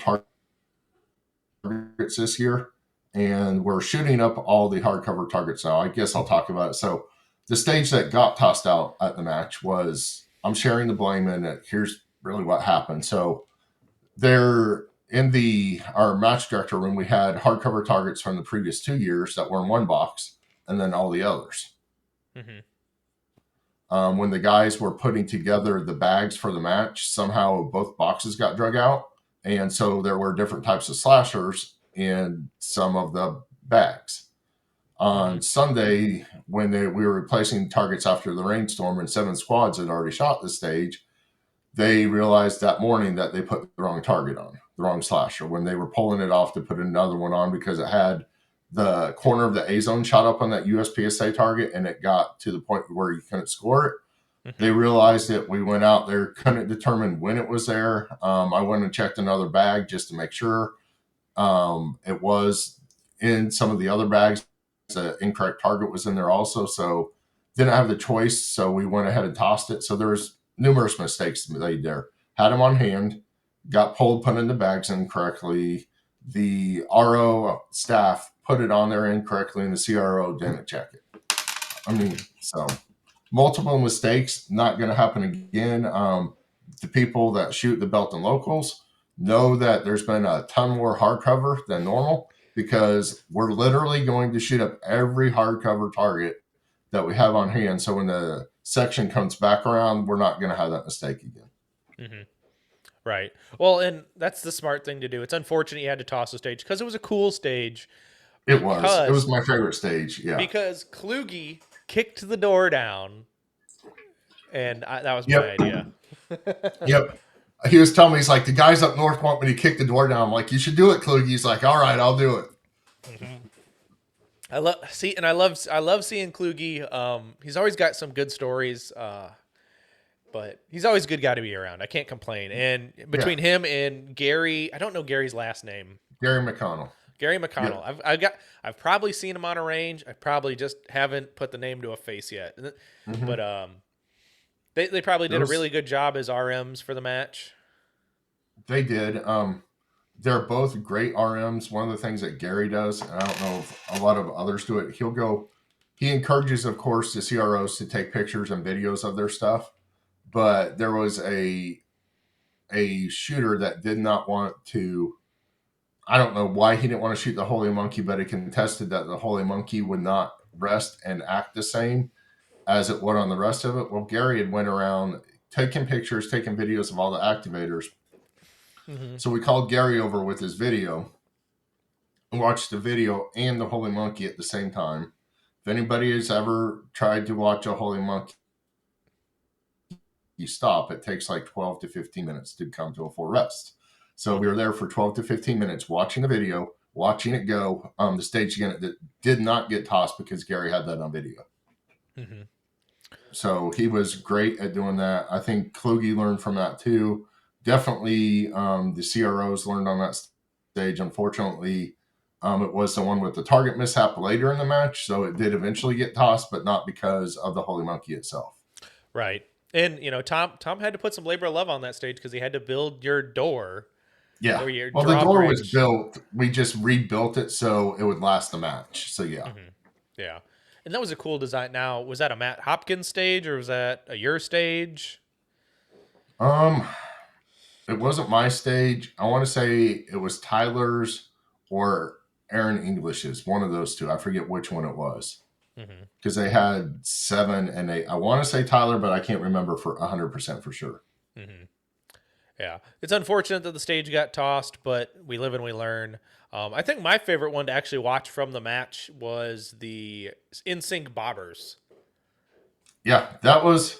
targets this year, and we're shooting up all the hardcover targets now. I guess I'll talk about it. So the stage that got tossed out at the match was, I'm sharing the blame in it. Here's really what happened. So there in our match director room, we had hardcover targets from the previous 2 years that were in one box, and then all the others. Mm-hmm. When the guys were putting together the bags for the match, somehow both boxes got drug out. And so there were different types of slashers in some of the bags. Mm-hmm. On Sunday, when we were replacing targets after the rainstorm and 7 squads had already shot the stage, they realized that morning that they put the wrong target on, the wrong slasher, when they were pulling it off to put another one on because it had the corner of the A zone shot up on that USPSA target, and it got to the point where you couldn't score it. Mm-hmm. They realized it. We went out there, couldn't determine when it was there. I went and checked another bag just to make sure. It was in some of the other bags. The incorrect target was in there also, so didn't have the choice. So we went ahead and tossed it. So there's numerous mistakes made there. Had them on hand, got pulled, put in the bags incorrectly. The RO staff put it on there incorrectly, and the CRO didn't check it. I mean, so multiple mistakes, not going to happen again. The people that shoot the Belt and Locals know that there's been a ton more hardcover than normal because we're literally going to shoot up every hardcover target that we have on hand. So when the section comes back around, we're not going to have that mistake again. Mm-hmm. Right. Well, and that's the smart thing to do. It's unfortunate you had to toss the stage because it was a cool stage It was. It was because my favorite stage. Yeah. Kluge kicked the door down, and that was my Yep. idea. Yep. He was telling me, he's like, the guys up north want me to kick the door down. I'm like, you should do it, Kluge. He's like, all right, I'll do it. Mm-hmm. I love seeing Kluge. He's always got some good stories. But he's always a good guy to be around. I can't complain. And between him and Gary, I don't know Gary's last name. Gary McConnell. Gary McConnell. Yep. I've probably seen him on a range. I probably just haven't put the name to a face yet. Mm-hmm. But they probably did a really good job as RMs for the match. They did. They're both great RMs. One of the things that Gary does, and I don't know if a lot of others do it, he encourages, of course, the CROs to take pictures and videos of their stuff. But there was a shooter that did not want to. I don't know why he didn't want to shoot the Holy Monkey, but he contested that the Holy Monkey would not rest and act the same as it would on the rest of it. Well, Gary had went around taking pictures, taking videos of all the activators. Mm-hmm. So we called Gary over with his video and watched the video and the Holy Monkey at the same time. If anybody has ever tried to watch a Holy Monkey stop, it takes like 12 to 15 minutes to come to a full rest. So we were there for 12 to 15 minutes watching the video, watching it go. The stage again that did not get tossed because Gary had that on video. Mm-hmm. So he was great at doing that. I think Kluge learned from that too. Definitely the CROs learned on that stage. Unfortunately, it was the one with the target mishap later in the match. So it did eventually get tossed, but not because of the Holy Monkey itself. Right. And, Tom had to put some labor of love on that stage because he had to build your door. Yeah. Well, the door was built. We just rebuilt it so it would last the match. So, yeah. Mm-hmm. Yeah. And that was a cool design. Now, was that a Matt Hopkins stage or was that your stage? It wasn't my stage. I want to say it was Tyler's or Aaron English's, one of those two. I forget which one it was. Because they had 7 and 8. I want to say Tyler, but I can't remember for 100% for sure. Mm-hmm. Yeah, it's unfortunate that the stage got tossed, but we live and we learn. I think my favorite one to actually watch from the match was the in-sync bobbers. Yeah, that was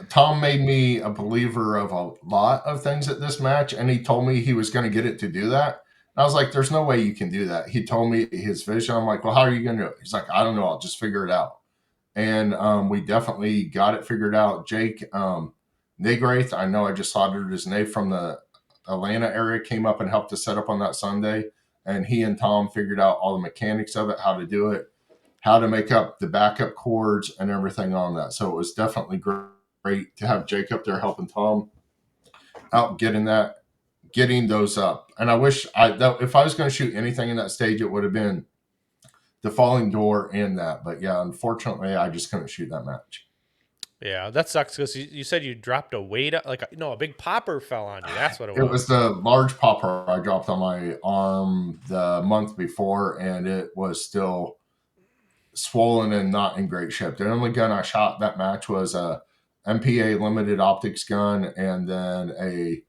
Tom made me a believer of a lot of things at this match, and he told me he was going to get it to do that. I was like, there's no way you can do that. He told me his vision. I'm like, well, how are you going to do it? He's like, I don't know. I'll just figure it out. And we definitely got it figured out. Jake Negrath, I know I just slaughtered his name, from the Atlanta area, came up and helped us set up on that Sunday. And he and Tom figured out all the mechanics of it, how to do it, how to make up the backup cords and everything on that. So it was definitely great to have Jake up there helping Tom out getting those up. And I wish if I was going to shoot anything in that stage, it would have been the falling door and that. But yeah, unfortunately, I just couldn't shoot that match. Yeah, that sucks because you said you dropped a weight, a big popper fell on you. That's what it was. It was the large popper I dropped on my arm the month before, and it was still swollen and not in great shape. The only gun I shot that match was a MPA limited optics gun, and then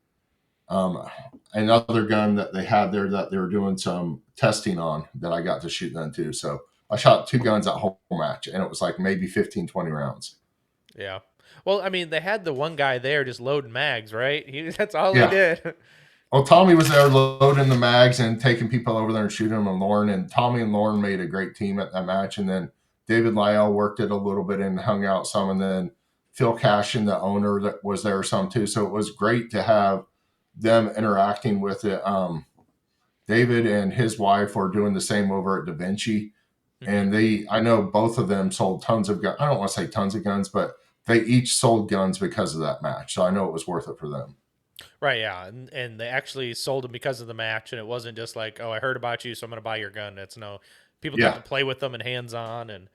another gun that they had there that they were doing some testing on that I got to shoot then too. So I shot 2 guns that whole match, and it was like maybe 15, 20 rounds. Yeah. Well, I mean, they had the one guy there just loading mags, right? That's all he did. Well, Tommy was there loading the mags and taking people over there and shooting them, and Lauren. And Tommy and Lauren made a great team at that match. And then David Lyell worked it a little bit and hung out some. And then Phil Cashin, the owner, that was there some too. So it was great to have them interacting with it. David and his wife were doing the same over at Da Vinci. And I know both of them sold tons of guns. I don't want to say tons of guns, but they each sold guns because of that match. So I know it was worth it for them. Right, yeah. And they actually sold them because of the match. And it wasn't just like, oh, I heard about you, so I'm going to buy your gun. It's people got to play with them and hands-on. And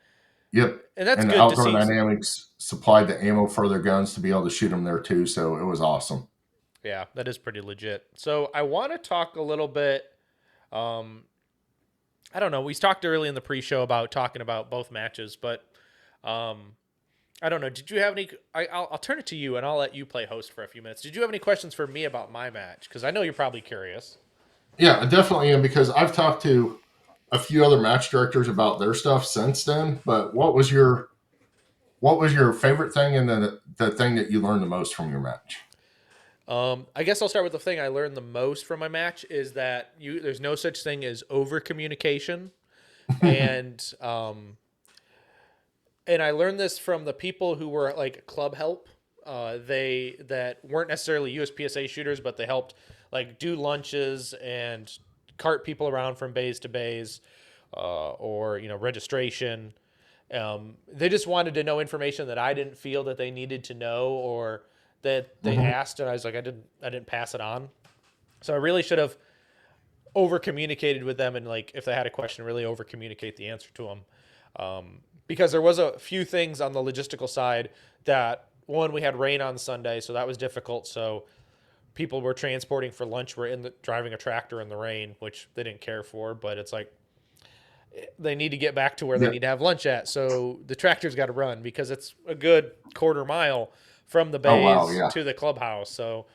yep. And that's good to see. Outdoor Dynamics supplied the ammo for their guns to be able to shoot them there too. So it was awesome. Yeah, that is pretty legit. So I want to talk a little bit. I don't know. We talked early in the pre-show about talking about both matches, but I don't know. Did you have any? I'll turn it to you, and I'll let you play host for a few minutes. Did you have any questions for me about my match? Because I know you're probably curious. Yeah, I definitely am, because I've talked to a few other match directors about their stuff since then. But what was your favorite thing, and the thing that you learned the most from your match? I guess I'll start with the thing I learned the most from my match is that there's no such thing as over communication, and and I learned this from the people who were like club help. They that weren't necessarily USPSA shooters, but they helped like do lunches and cart people around from bays to bays, or registration. They just wanted to know information that I didn't feel that they needed to know or that they Hmm. asked, and I was like, I didn't pass it on. So I really should have over communicated with them, and like if they had a question, really over communicate the answer to them. Because there was a few things on the logistical side that one, we had rain on Sunday, so that was difficult. So people were transporting for lunch were driving a tractor in the rain, which they didn't care for, but it's like they need to get back to where they Yeah. need to have lunch at. So the tractor's got to run because it's a good quarter mile from the Oh wow. bays Yeah. to the clubhouse. So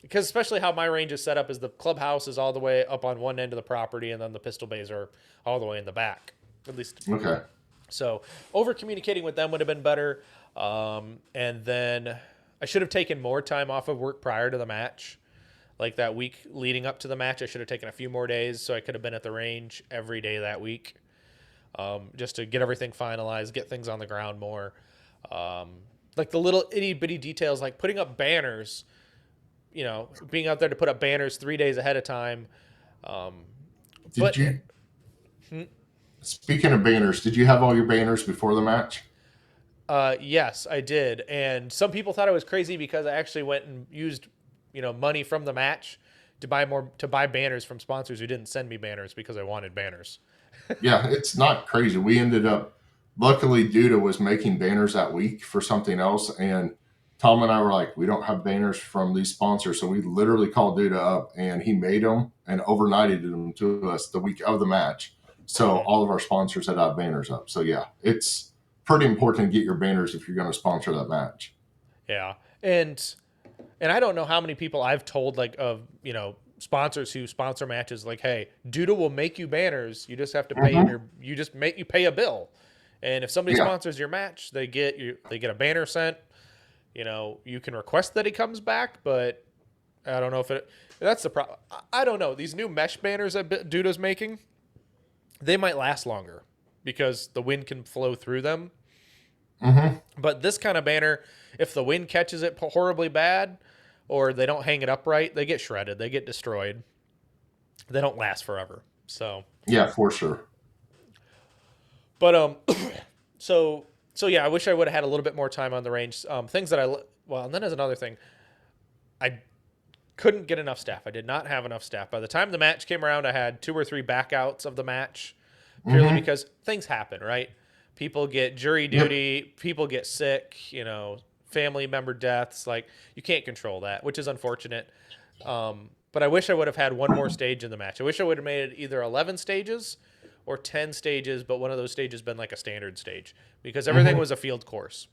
because especially how my range is set up is the clubhouse is all the way up on one end of the property and then the pistol bays are all the way in the back. At least Okay. so over communicating with them would have been better. And then I should have taken more time off of work prior to the match. Like that week leading up to the match, I should have taken a few more days so I could have been at the range every day that week, just to get everything finalized, get things on the ground more. Um, like the little itty bitty details, like putting up banners, being out there to put up banners 3 days ahead of time. Um, Did but you, speaking of banners, did you have all your banners before the match? Yes, I did. And some people thought I was crazy because I actually went and used, money from the match to buy banners from sponsors who didn't send me banners because I wanted banners. Yeah, it's not crazy. We ended up, luckily, Duda was making banners that week for something else. And Tom and I were like, we don't have banners from these sponsors. So we literally called Duda up and he made them and overnighted them to us the week of the match. So Mm-hmm. all of our sponsors had our banners up. So yeah, it's pretty important to get your banners if you're going to sponsor that match. Yeah. And I don't know how many people I've told like of, sponsors who sponsor matches like, hey, Duda will make you banners. You just have to pay Hmm. you pay a bill. And if somebody Yeah. sponsors your match, they get a banner sent. You can request that he comes back, but I don't know if that's the problem. I don't know. These new mesh banners that Duda's making, they might last longer because the wind can flow through them. Hmm. But this kind of banner, if the wind catches it horribly bad or they don't hang it upright, they get shredded, they get destroyed. They don't last forever. So, Yeah, for sure. but so yeah, I wish I would have had a little bit more time on the range. Things that and then there's another thing. I couldn't get enough staff. I did not have enough staff. By the time the match came around, I had 2 or 3 backouts of the match purely Hmm. because things happen, right? People get jury Yep. duty, people get sick, family member deaths. Like you can't control that, which is unfortunate. But I wish I would have had one more stage in the match. I wish I would have made it either 11 stages or 10 stages, but one of those stages been like a standard stage because everything Hmm. was a field course.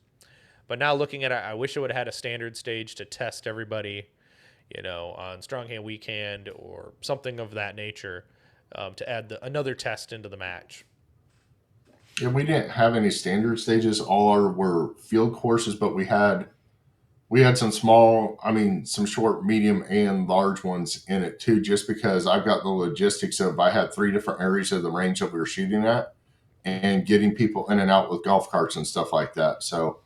But now looking at it, I wish I would have had a standard stage to test everybody, on Strong Hand Weekend or something of that nature, to add another test into the match. Yeah, we didn't have any standard stages. All our were field courses, but we had some small, I mean, some short, medium, and large ones in it too, just because I've got the logistics of I had 3 different areas of the range that we were shooting at and getting people in and out with golf carts and stuff like that. So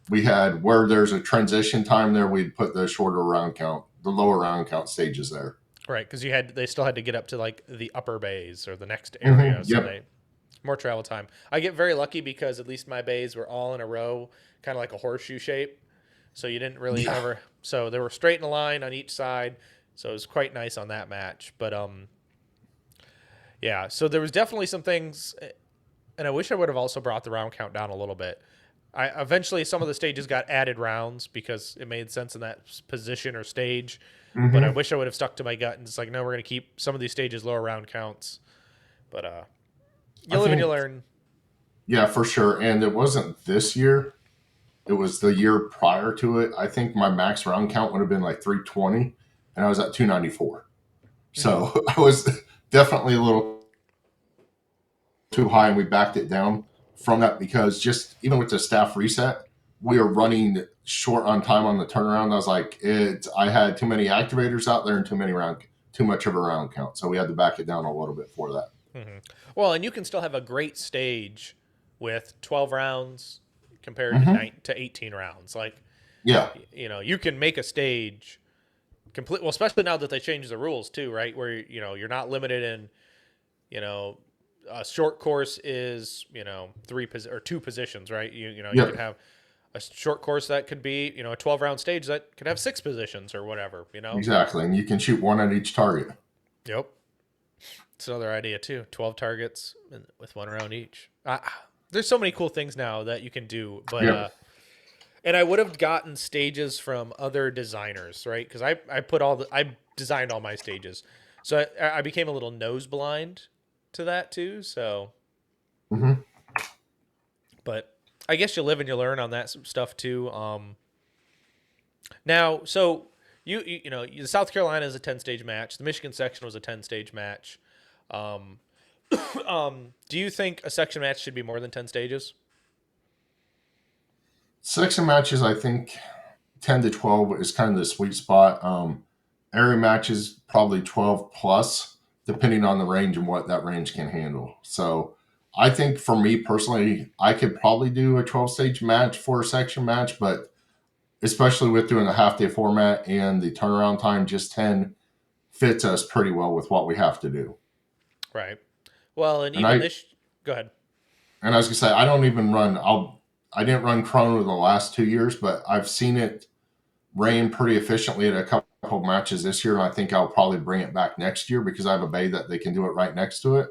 we had where there's a transition time there, we'd put the shorter round count, the lower round count stages there. Right, because they still had to get up to like the upper bays or the next area, Hmm. so Yep. they more travel time. I get very lucky because at least my bays were all in a row, kind of like a horseshoe shape. So you didn't really Yeah. ever. So they were straight in a line on each side. So it was quite nice on that match. But yeah. So there was definitely some things, and I wish I would have also brought the round count down a little bit. I eventually some of the stages got added rounds because it made sense in that position or stage. But I Hmm. wish I would have stuck to my gut and it's like, no, we're gonna keep some of these stages lower round counts. But I you live and you think, learn. yeah, for sure. And it wasn't this year. it was the year prior to it. I think my max round count would have been like 320, and I was at 294. Mm-hmm. So I was definitely a little too high, and we backed it down from that because just even with the staff reset, we are running short on time on the turnaround. I was like, I had too many activators out there and too much of a round count, so we had to back it down a little bit for that. Mm-hmm. Well, and you can still have a great stage with 12 rounds compared to Mm-hmm. to 18 rounds. Like, Yeah, you can make a stage complete. Well, especially now that they changed the rules too, right? Where you're not limited in, you know, a short course is or two positions, right? You yep, can have a short course that could be a 12-round stage that could have six positions or whatever. exactly. And you can shoot one at each target. Yep. It's another idea too. 12 targets with one round each. There's so many cool things now that you can do, but Yep. and I would have gotten stages from other designers, right? Because I designed all my stages, so I became a little nose blind to that too. So, Mm-hmm. but I guess you live and you learn on that stuff too. Now, so the South Carolina is a 10-stage match. The Michigan section was a 10-stage match. Um, do you think a section match should be more than 10 stages? Section matches, I think 10 to 12 is kind of the sweet spot. Area matches, probably 12 plus, depending on the range and what that range can handle. So I think for me personally, I could probably do a 12 stage match for a section match, but especially with doing a half day format and the turnaround time, just 10 fits us pretty well with what we have to do. Right. Well, and And even I, this. Go ahead. and I was gonna say, I don't even run, I didn't run chrono the last 2 years, but I've seen it ran pretty efficiently at a couple of matches this year, and I think I'll probably bring it back next year because I have a bay that they can do it right next to it.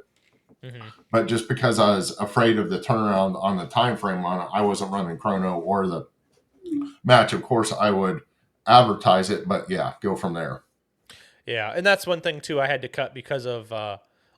Hmm. But just because I was afraid of the turnaround on the time frame on it, I wasn't running chrono or the match. Of course, I would advertise it, but yeah, go from there. Yeah, and that's one thing too. I had to cut because of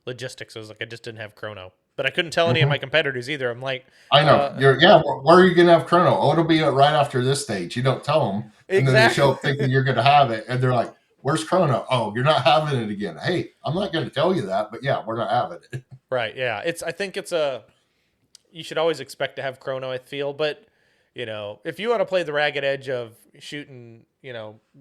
logistics. I was like, I just didn't have chrono, but I couldn't tell any of my Hmm. competitors either. I'm like, I know. uh, You're yeah. Where are you gonna have chrono? Oh, it'll be right after this stage. You don't tell them, and then they exactly. show up thinking you're gonna have it, and they're like, "Where's chrono? Oh, you're not having it again." Hey, I'm not gonna tell you that, but yeah, we're not having it. Right. Yeah. I think it's a. You should always expect to have chrono. I feel, but if you want to play the ragged edge of shooting,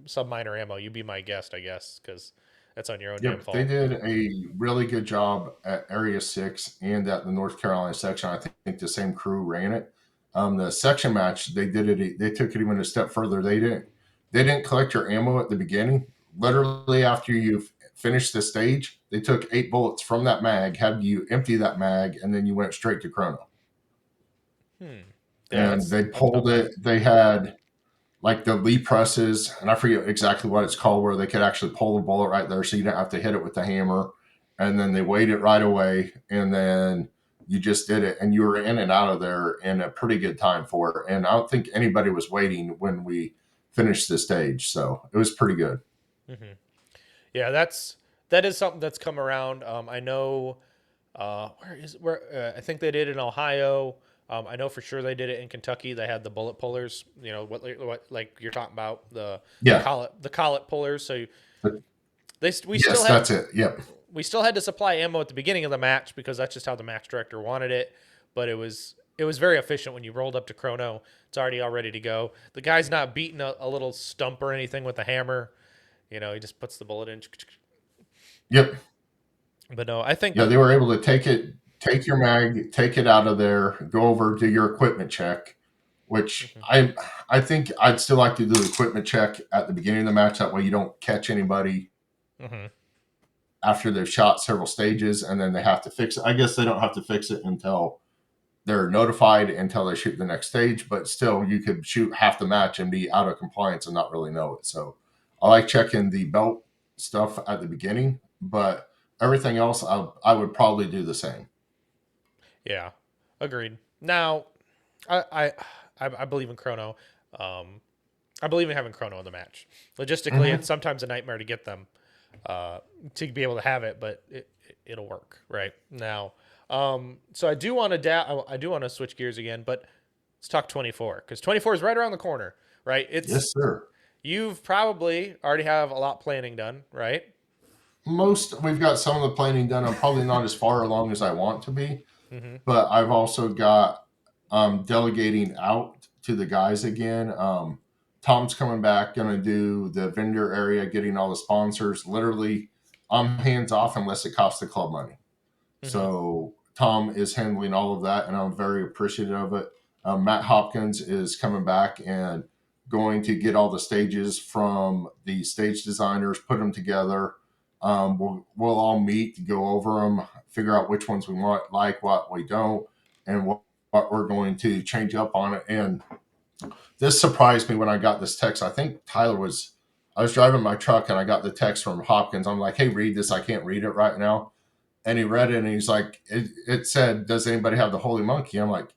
sub minor ammo, you be my guest, I guess, because that's on your own damn Yep, they fault. did a really good job at Area 6 and at the North Carolina section. I think the same crew ran it. The section match, they did it. They took it even a step further. They didn't collect your ammo at the beginning. Literally, after you finished the stage, they took 8 bullets from that mag, had you empty that mag, and then you went straight to chrono. Hmm. Yeah, And they I've done pulled that. it. They had like the Lee presses, and I forget exactly what it's called, where they could actually pull the bullet right there, so you didn't have to hit it with the hammer. And then they weighed it right away, and then you just did it, and you were in and out of there in a pretty good time for it. And I don't think anybody was waiting when we finished the stage, so it was pretty good. Hmm. Yeah, that is something that's come around. I know. Where I think they did in Ohio. I know for sure they did it in Kentucky. They had the bullet pullers. What like you're talking about Yeah, the collet pullers. So but we still yes, had that's it. Yep. to supply ammo at the beginning of the match because that's just how the match director wanted it. But it was very efficient when you rolled up to chrono. It's already all ready to go. The guy's not beating a little stump or anything with a hammer. He just puts the bullet in. Yep. But no, I Yeah, think. they were able to take your mag, take it out of there, go over to your equipment check, which Mhm. I think I'd still like to do the equipment check at the beginning of the match. That way you don't catch anybody Mhm. after they've shot several stages and then they have to fix it. I guess they don't have to fix it until they're notified until they shoot the next stage, but still you could shoot half the match and be out of compliance and not really know it. So I like checking the belt stuff at the beginning, but everything else I would probably do the same. Yeah, agreed. Now, I I I believe in chrono. Um, I believe in having chrono in the match. Logistically, it's Mm-hmm. sometimes a nightmare to get them to be able to have it, but it'll work right now. So I do want to switch gears again, but Let's talk 24 because 24 is right around the corner, right? Yes, sir. You've probably already have a lot planning done, right? We've got some of the planning done. I'm probably not as far along as I want to be, Mm-hmm. but I've also got delegating out to the guys again. Tom's coming back, going to do the vendor area, getting all the sponsors. Literally, I'm hands off unless it costs the club money. Mm-hmm. So Tom is handling all of that, and I'm very appreciative of it. Matt Hopkins is coming back and going to get all the stages from the stage designers, put them together. We'll all meet to go over them, figure out which ones we want, like what we don't, and what we're going to change up on it. And this surprised me when I got this text. I think I was driving my truck and I got the text from Hopkins. I'm like, hey, read this. I can't read it right now. And he read it and he's like, it said, does anybody have the Holy Monkey? I'm like,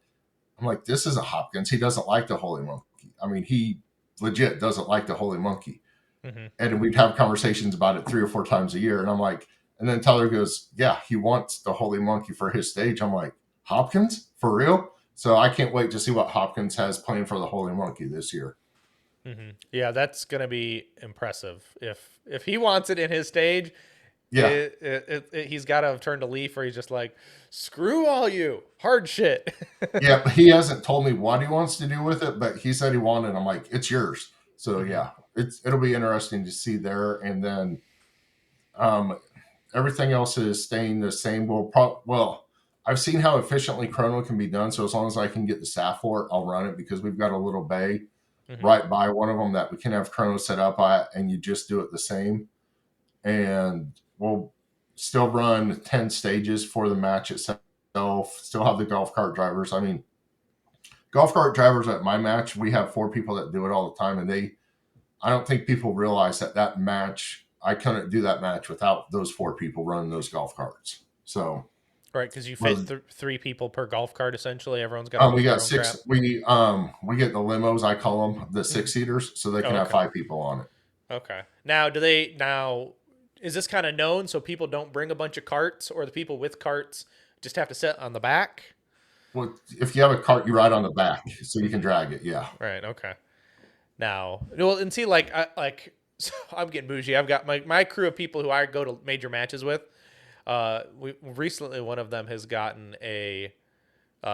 this isn't Hopkins. He doesn't like the Holy Monkey. I mean, he legit doesn't like the Holy Monkey. Mm-hmm. And we'd have conversations about it 3 or 4 times a year. And I'm like, and then Tyler goes, yeah, he wants the Holy Monkey for his stage. I'm like, Hopkins? For real? So I can't wait to see what Hopkins has planned for the Holy Monkey this year. Mm-hmm. Yeah, that's gonna be impressive. If he wants it in his stage, Yeah. he's got to turn to Leaf, or he's just like, screw all you hard shit. Yeah, he hasn't told me what he wants to do with it, but he said he wanted it. I'm like, it's yours. So Mm-hmm. yeah, it'll be interesting to see there. And then everything else is staying the same. Well, I've seen how efficiently chrono can be done. So as long as I can get the staff for it, I'll run it because we've got a little bay Mm-hmm. right by one of them that we can have chrono set up at, and you just do it the same. And we'll still run 10 stages for the match itself. Still have the golf cart drivers. I mean, golf cart drivers at my match, we have 4 people that do it all the time, and I don't think people realize that match, I couldn't do that match without those 4 people running those golf carts. So Right, because you fit 3 people per golf cart. Essentially, everyone's got to we move their got own 6. crap. We get the limos. I call them the 6-seaters, so they can Oh, have okay. 5 people on it. Okay. Now, is this kind of known so people don't bring a bunch of carts, or the people with carts just have to sit on the back? Well, if you have a cart, you ride on the back, so you can Mm-hmm. drag it. Yeah. Right. Okay. Now, well, and see, so I'm getting bougie. I've got my crew of people who I go to major matches with. We recently, one of them has gotten a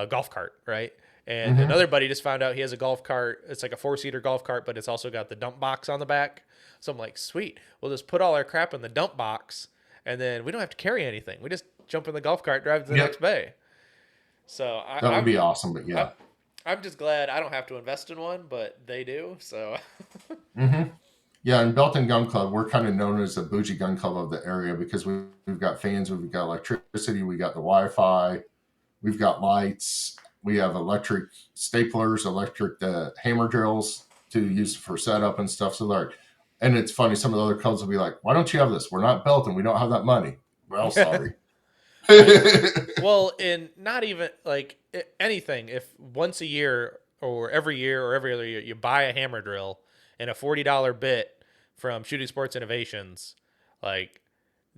golf cart, right? And Mm-hmm. another buddy just found out he has a golf cart. It's like a 4-seater golf cart, but it's also got the dump box on the back. So I'm like, sweet. We'll just put all our crap in the dump box, and then we don't have to carry anything. We just jump in the golf cart, drive to the next bay. So That would be awesome. But I'm yeah. I'm just glad I don't have to invest in one, but they do. So Mm-hmm. Yeah, in Belton Gun Club, we're kind of known as the bougie gun club of the area because we've got fans, we've got electricity, we got the Wi-Fi, we've got lights, we have electric staplers, electric hammer drills to use for setup and stuff. So like, and it's funny, some of the other clubs will be like, "Why don't you have this? We're not Belton, we don't have that money." Well, sorry. well, in not even like anything, if once a year or every other year you buy a hammer drill and a $40 bit from Shooting Sports Innovations, like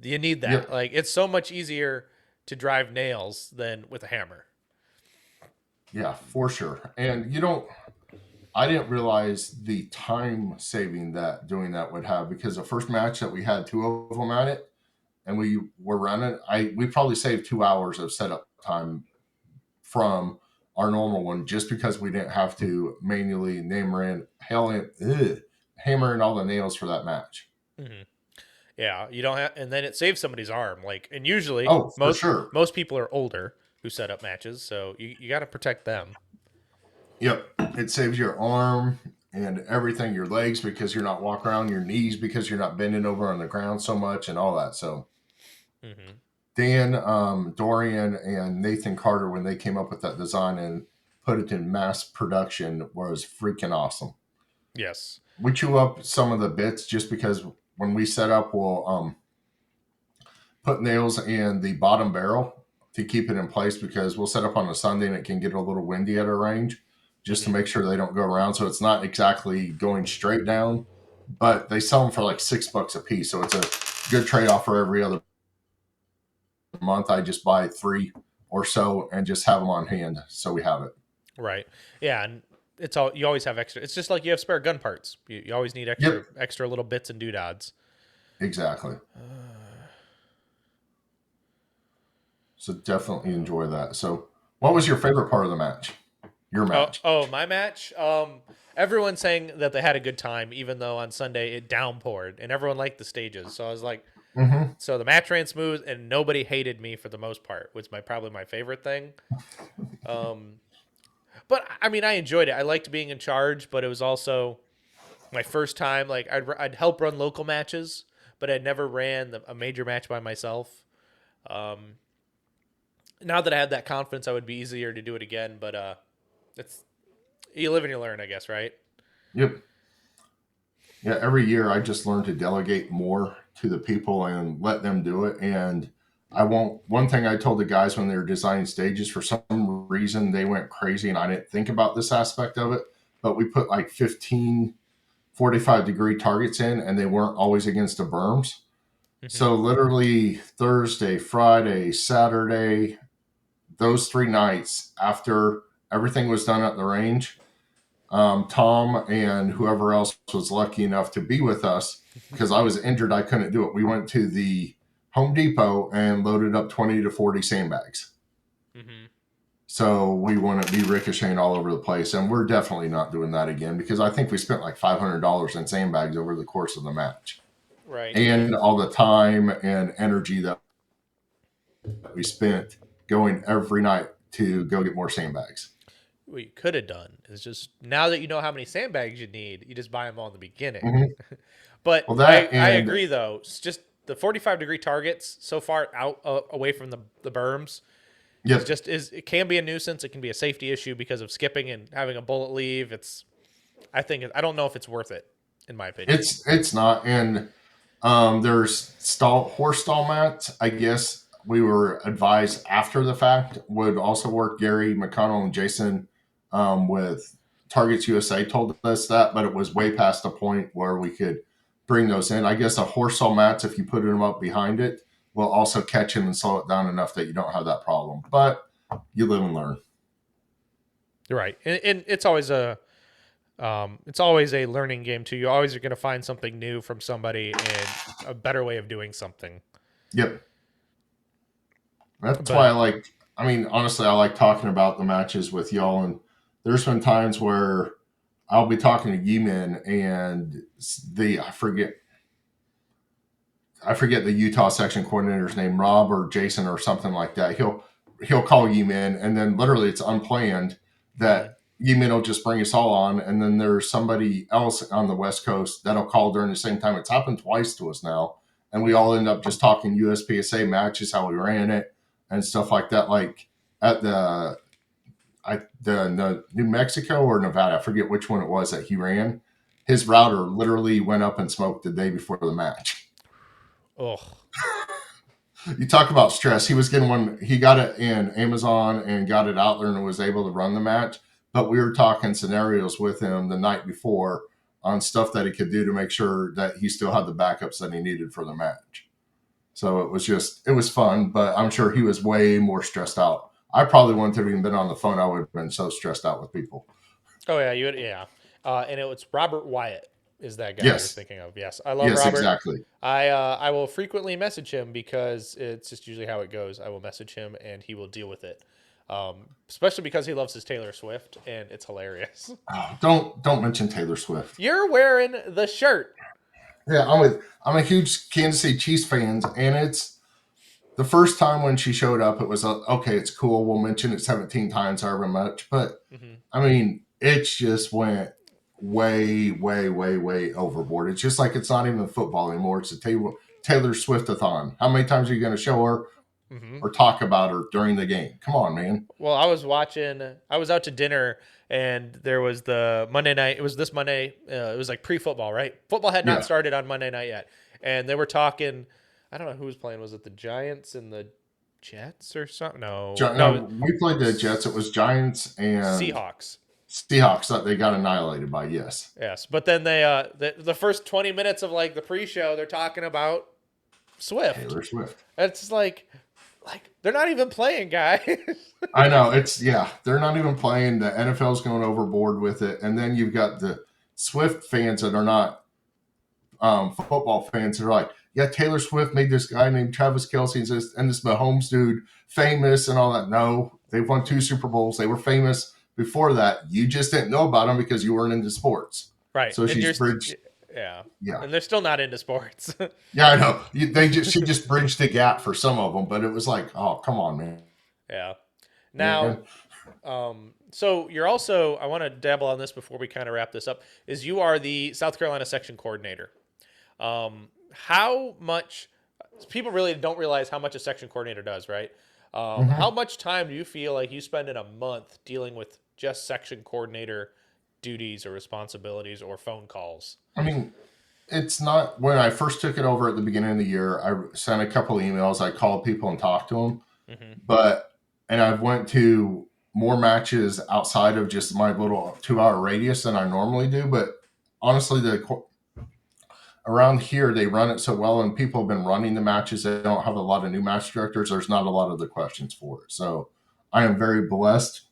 you need that. Yep. Like it's so much easier to drive nails than with a hammer. Yeah, for sure. And I didn't realize the time saving that doing that would have because the first match that we had 2 of them at it and we were running, we probably saved 2 hours of setup time from our normal one just because we didn't have to manually hammer in all the nails for that match. Mm-hmm. Yeah, you don't have, and then it saves somebody's arm. Like, and usually Oh, for sure. most people are older who set up matches, so you got to protect them. Yep. It saves your arm and everything, your legs because you're not walking around, your knees because you're not bending over on the ground so much and all that. So Mm-hmm. Dan, Dorian, and Nathan Carter, when they came up with that design and put it in mass production, was freaking awesome. Yes. We chew up some of the bits just because when we set up, we'll put nails in the bottom barrel to keep it in place because we'll set up on a Sunday and it can get a little windy at our range just Mm-hmm. to make sure they don't go around. So it's not exactly going straight down, but they sell them for like $6 a piece. So it's a good trade off for every other month. I just buy 3 or so and just have them on hand. So we have it. Right. Yeah, and it's all you always have extra. It's just like you have spare gun parts. You always need Yep, extra little bits and doodads. exactly. So definitely enjoy that. So, what was your favorite part of the match? Your match? My match. Everyone saying that they had a good time, even though on Sunday it downpoured, and everyone liked the stages. So I was like, Mm-hmm. so the match ran smooth, and nobody hated me for the most part, which is probably my favorite thing. But I mean, I enjoyed it. I liked being in charge, but it was also my first time. Like I'd help run local matches, but I never ran a major match by myself. Um, Now that I had that confidence, I would be easier to do it again. But it's you live and you learn, I guess, right? Yep. Yeah, every year I just learn to delegate more to the people and let them do it. And I won't. One thing I told the guys when they were designing stages, for some reason they went crazy, and I didn't think about this aspect of it. But we put like 15 45-degree targets in, and they weren't always against the berms. Mm-hmm. So literally Thursday, Friday, Saturday, those 3 nights after everything was done at the range, Tom and whoever else was lucky enough to be with us, because I was injured, I couldn't do it. We went to the Home Depot and loaded up 20 to 40 sandbags. Mm-hmm. So we want to be ricocheting all over the place. And we're definitely not doing that again, because I think we spent like $500 in sandbags over the course of the match. Right. And all the time and energy that we spent going every night to go get more sandbags. What you could have done is just now that you know how many sandbags you need, you just buy them all in the beginning. Mm-hmm. But Well, that I and agree though. It's just the 45-degree targets so far out away from the berms is yep, just is it can be a nuisance. It can be a safety issue because of skipping and having a bullet leave. I don't know if it's worth it in my opinion. it's not. And there's horse stall mats. I guess we were advised after the fact would also work. Gary McConnell and Jason with Targets USA told us that, but it was way past the point where we could bring those in. I guess a horse stall mats, if you put them up behind it, will also catch him and slow it down enough that you don't have that problem. But you live and learn. Right, and it's always a learning game too. You always are going to find something new from somebody and a better way of doing something. Yep. That's why But I mean, honestly, I like talking about the matches with y'all. And there's been times where I'll be talking to Yeeman and I forget the Utah section coordinator's name, Rob or Jason or something like that. He'll call Yeeman, and then literally it's unplanned mhm. that Yeeman will just bring us all on, and then there's somebody else on the West Coast that'll call during the same time. It's happened twice to us now, and we all end up just talking USPSA matches, how we ran it, and stuff like that. Like at the New Mexico or Nevada, I forget which one it was that he ran. His router literally went up and smoked the day before the match. Oh, You talk about stress. He was getting one. He got it in Amazon and got it out there and was able to run the match. But we were talking scenarios with him the night before on stuff that he could do to make sure that he still had the backups that he needed for the match. So it was fun, but I'm sure he was way more stressed out. I probably wouldn't have even been on the phone. I would have been so stressed out with people. oh yeah, yeah. And it was Robert Wyatt is that guy you're Yes. thinking of? Yes, I love Yes, Robert. exactly. I will frequently message him because it's just usually how it goes. I will message him and he will deal with it. Especially because he loves his Taylor Swift and it's hilarious. Oh, don't mention Taylor Swift. You're wearing the shirt. Yeah, I'm a huge Kansas City Chiefs fan, and it's the first time when she showed up, it was okay. It's cool. We'll mention it 17 times, however much. But Mm-hmm. I mean, it just went way, way, way, way overboard. It's just like it's not even football anymore. It's a Taylor Swift-a-thon. How many times are you going to show her Mm-hmm. or talk about her during the game? Come on, man. Well, I was out to dinner and there was the Monday night. It was this Monday. It was like pre-football, right? Football had not Yeah. started on Monday night yet. And they were talking, I don't know who was playing. Was it the Giants and the Jets or something? No, We played the Jets. It was Giants and Seahawks. Seahawks that they got annihilated by. Yes. Yes. But then the first 20 minutes of like the pre-show, they're talking about Swift. Taylor Swift. It's like, Like they're not even playing, guys. I know they're not even playing. The NFL's going overboard with it, and then you've got the Swift fans that are not football fans that are like, yeah, Taylor Swift made this guy named Travis Kelce and this Mahomes dude famous and all that. No, they've won 2 Super Bowls. They were famous before that. You just didn't know about them because you weren't into sports. Right. So And she's bridged. yeah. Yeah, And they're still not into sports. yeah, I know. She just bridged the gap for some of them, but it was like, oh, come on, man. Yeah. Now, so you're also, I want to dabble on this before we kind of wrap this up, is you are the South Carolina section coordinator. How much, people really don't realize how much a section coordinator does, right? How much time do you feel like you spend in a month dealing with just section coordinator duties or responsibilities or phone calls? I mean, it's not when I first took it over at the beginning of the year. I sent a couple emails. I called people and talked to them, but and I've went to more matches outside of just my little 2-hour radius than I normally do. But honestly, around here they run it so well, and people have been running the matches. They don't have a lot of new match directors. There's not a lot of the questions for it. So I am very blessed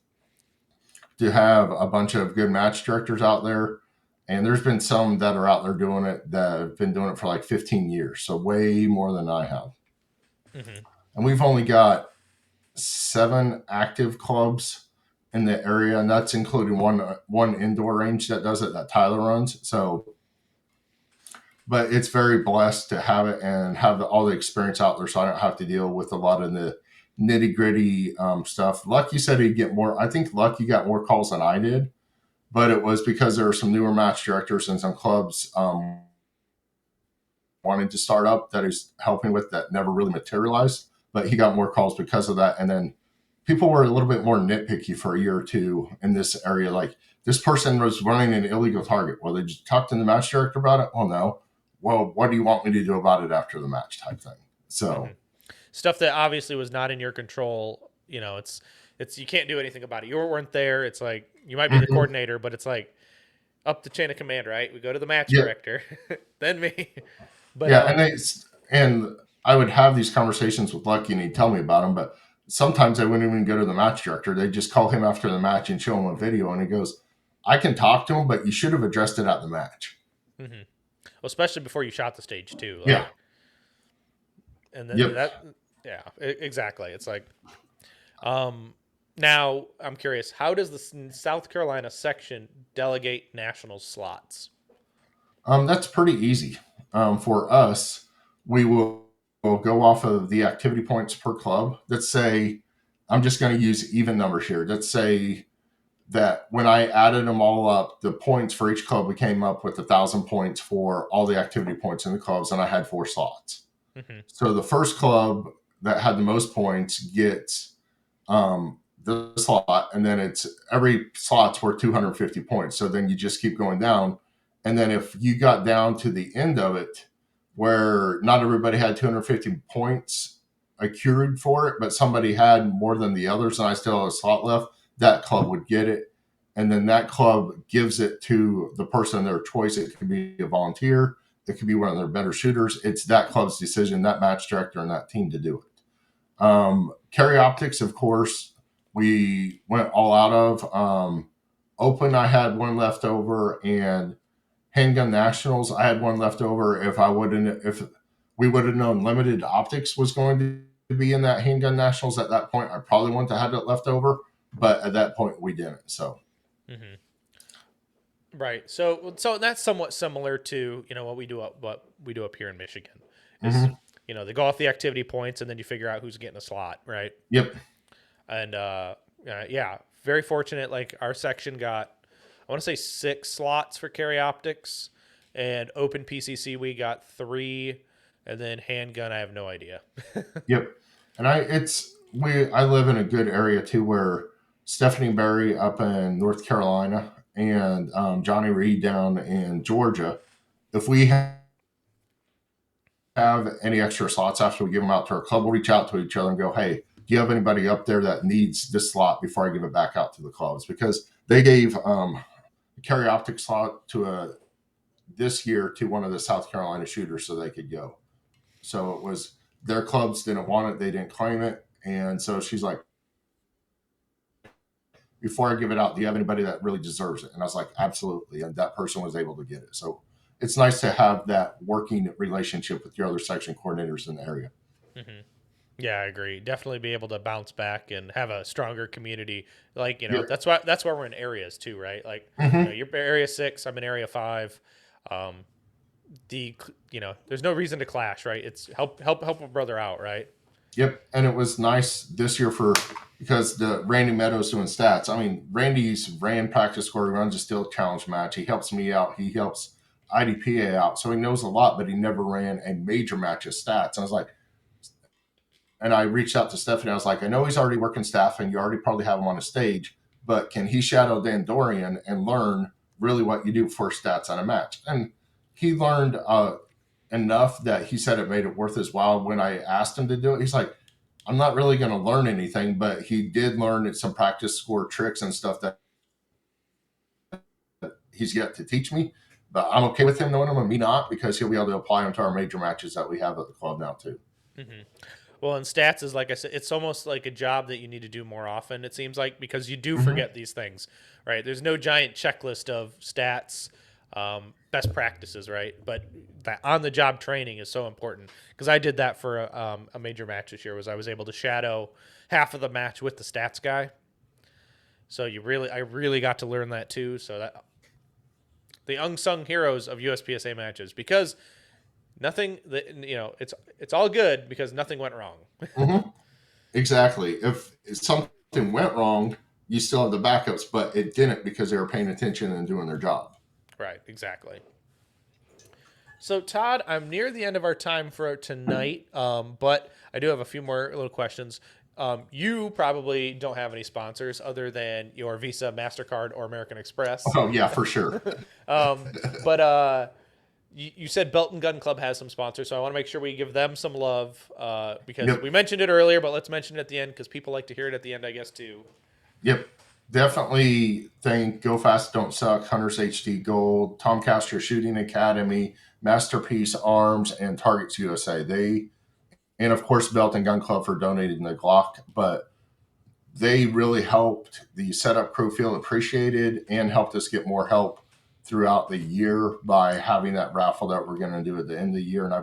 to have a bunch of good match directors out there. And there's been some that are out there doing it that have been doing it for like 15 years. So way more than I have. And we've only got 7 active clubs in the area. And that's including one indoor range that does it that Tyler runs. So, but it's very blessed to have it and have all the experience out there. So I don't have to deal with a lot of the nitty gritty stuff. Lucky said he'd get more. I think Lucky got more calls than I did, but it was because there were some newer match directors and some clubs wanting to start up that he's helping with that never really materialized. But he got more calls because of that. And then people were a little bit more nitpicky for a year or two in this area. Like, this person was running an illegal target. Well, did you talk to the match director about it? Oh, no. Well, what do you want me to do about it after the match type thing? So stuff that obviously was not in your control. You know, it's you can't do anything about it. You weren't there. It's like you might be the coordinator, but it's like up the chain of command, right? We go to the match director, then me. But and I would have these conversations with Lucky, and he'd tell me about them. But sometimes I wouldn't even go to the match director. They'd just call him after the match and show him a video, and he goes, "I can talk to him, but you should have addressed it at the match." Well, especially before you shot the stage too. Like, Yeah. And then exactly. It's like, now I'm curious, how does the South Carolina section delegate national slots? That's pretty easy. For us, we will go off of the activity points per club. Let's say, I'm just going to use even numbers here. Let's say that when I added them all up, the points for each club, we came up with 1,000 points for all the activity points in the clubs, and I had 4 slots. So the first club that had the most points gets the slot, and then it's every slot's worth 250 points. So then you just keep going down. And then if you got down to the end of it, where not everybody had 250 points accrued for it, but somebody had more than the others, and I still have a slot left, that club would get it. And then that club gives it to the person of their choice. It could be a volunteer. It could be one of their better shooters. It's that club's decision, that match director and that team to do it. Carry optics, of course, we went all out of. Open, I had one left over, and handgun nationals, I had one left over. If we would have known limited optics was going to be in that handgun nationals at that point, I probably wouldn't have had it left over. But at that point, we didn't. So, right. So that's somewhat similar to what we do up here in Michigan. Is they go off the activity points, and then you figure out who's getting a slot, right? Yep. And very fortunate. Like, our section got, I want to say 6 slots for carry optics, and open PCC we got 3, and then handgun I have no idea. Yep. And I live in a good area too, where Stephanie Berry up in North Carolina and Johnny Reed down in Georgia, if we have any extra slots after we give them out to our club, we'll reach out to each other and go, "Hey, do you have anybody up there that needs this slot before I give it back out to the clubs?" Because they gave a carry optic slot this year to one of the South Carolina shooters so they could go. So it was their clubs didn't want it, they didn't claim it, and so she's like, before I give it out, do you have anybody that really deserves it? And I was like, absolutely. And that person was able to get it. So it's nice to have that working relationship with your other section coordinators in the area. Mm-hmm. Yeah, I agree. Definitely be able to bounce back and have a stronger community. Like, Yeah. that's why we're in areas too, right? Like, Mm-hmm. you're area 6, I'm in area 5. Um, there's no reason to clash, right? It's help a brother out, right? Yep. And it was nice this year because the Randy Meadows doing stats. I mean, Randy's ran practice score, he runs a steel challenge match. He helps me out. He helps IDPA out. So he knows a lot, but he never ran a major match of stats. And I was like, and I reached out to Stephanie. I was like, I know he's already working staff and you already probably have him on a stage, but can he shadow Dan Dorian and learn really what you do for stats on a match? And he learned enough that he said it made it worth his while. When I asked him to do it, he's like, I'm not really going to learn anything, but he did learn some practice score tricks and stuff that he's yet to teach me. But I'm okay with him knowing them and me not, because he'll be able to apply them to our major matches that we have at the club now too. Mm-hmm. Well, and stats is, like I said, it's almost like a job that you need to do more often, it seems like, because you do forget these things, right? There's no giant checklist of stats, best practices, right? But that on-the-job training is so important, because I did that for a major match this year. I was able to shadow half of the match with the stats guy. So I really got to learn that too. So that the unsung heroes of USPSA matches, because nothing that it's all good because nothing went wrong. Mm-hmm. Exactly. If something went wrong, you still have the backups, but it didn't because they were paying attention and doing their job. Right, exactly. So, Todd, I'm near the end of our time for tonight, but I do have a few more little questions. You probably don't have any sponsors other than your Visa, MasterCard, or American Express. Oh, yeah, for sure. But you said Belt and Gun Club has some sponsors, so I want to make sure we give them some love because we mentioned it earlier, but let's mention it at the end because people like to hear it at the end, I guess, too. Yep. Definitely think Go Fast, Don't Suck, Hunters HD Gold, Tom Castro Shooting Academy, Masterpiece Arms, and Targets USA. And of course, Belt and Gun Club for donating the Glock, but they really helped the setup crew feel appreciated and helped us get more help throughout the year by having that raffle that we're going to do at the end of the year. And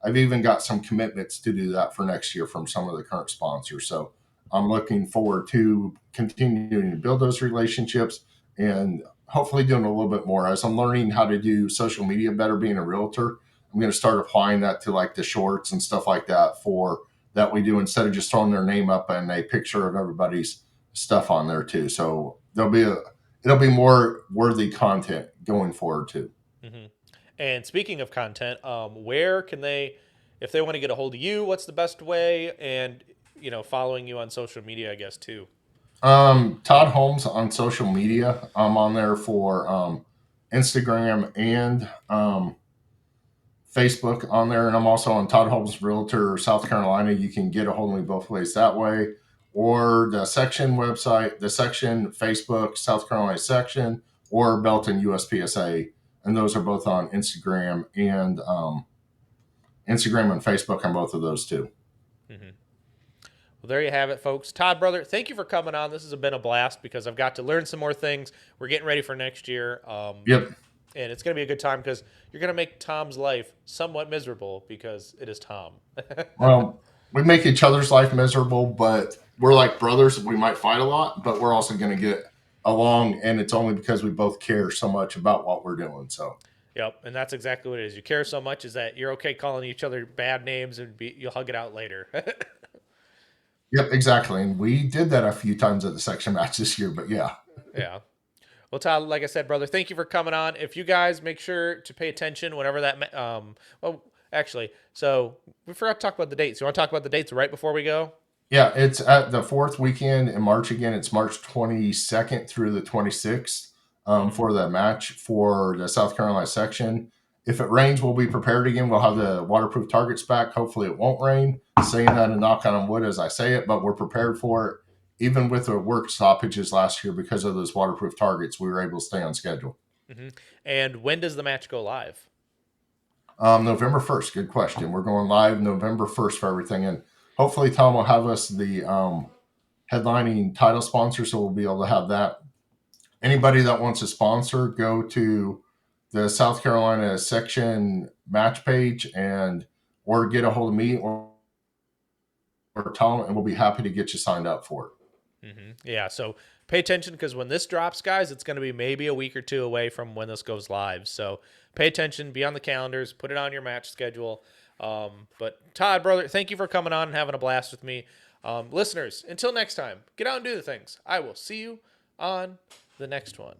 I've even got some commitments to do that for next year from some of the current sponsors. So I'm looking forward to continuing to build those relationships and hopefully doing a little bit more. As I'm learning how to do social media better being a realtor, I'm going to start applying that to like the shorts and stuff like that that we do, instead of just throwing their name up and a picture of everybody's stuff on there too. So it'll be more worthy content going forward too. Mm-hmm. And speaking of content, where can they, if they want to get a hold of you, what's the best way? And following you on social media, I guess too. Todd Holmes on social media. I'm on there for Instagram and Facebook on there, and I'm also on Todd Holmes Realtor South Carolina. You can get a hold of me both ways that way, or the section website, the section Facebook South Carolina section, or Belton USPSA, and those are both on Instagram and Facebook on both of those too. Mm-hmm. Well, there you have it, folks. Todd, brother, thank you for coming on. This has been a blast because I've got to learn some more things. We're getting ready for next year. Yep. And it's going to be a good time because you're going to make Tom's life somewhat miserable because it is Tom. Well, we make each other's life miserable, but we're like brothers. We might fight a lot, but we're also going to get along, and it's only because we both care so much about what we're doing. So, yep, and that's exactly what it is. You care so much is that you're okay calling each other bad names and you'll hug it out later. yep, exactly. And we did that a few times at the section match this year, but yeah. Yeah. Well, Todd, like I said, brother, thank you for coming on. If you guys make sure to pay attention whenever that, actually, so we forgot to talk about the dates. You want to talk about the dates right before we go? Yeah, it's at the fourth weekend in March again. It's March 22nd through the 26th for the match for the South Carolina section. If it rains, we'll be prepared again. We'll have the waterproof targets back. Hopefully it won't rain. Saying that and knock on wood as I say it, but we're prepared for it. Even with the work stoppages last year because of those waterproof targets, we were able to stay on schedule. Mm-hmm. And when does the match go live? November 1st. Good question. We're going live November 1st for everything. And hopefully Tom will have us the headlining title sponsor, so we'll be able to have that. Anybody that wants a sponsor, go to the South Carolina section match page or get a hold of me or Tom, and we'll be happy to get you signed up for it. Yeah, so pay attention, because when this drops, guys, it's going to be maybe a week or two away from when this goes live. So pay attention, be on the calendars, put it on your match schedule. But Todd, brother, thank you for coming on and having a blast with me. Listeners, until next time, get out and do the things. I will see you on the next one.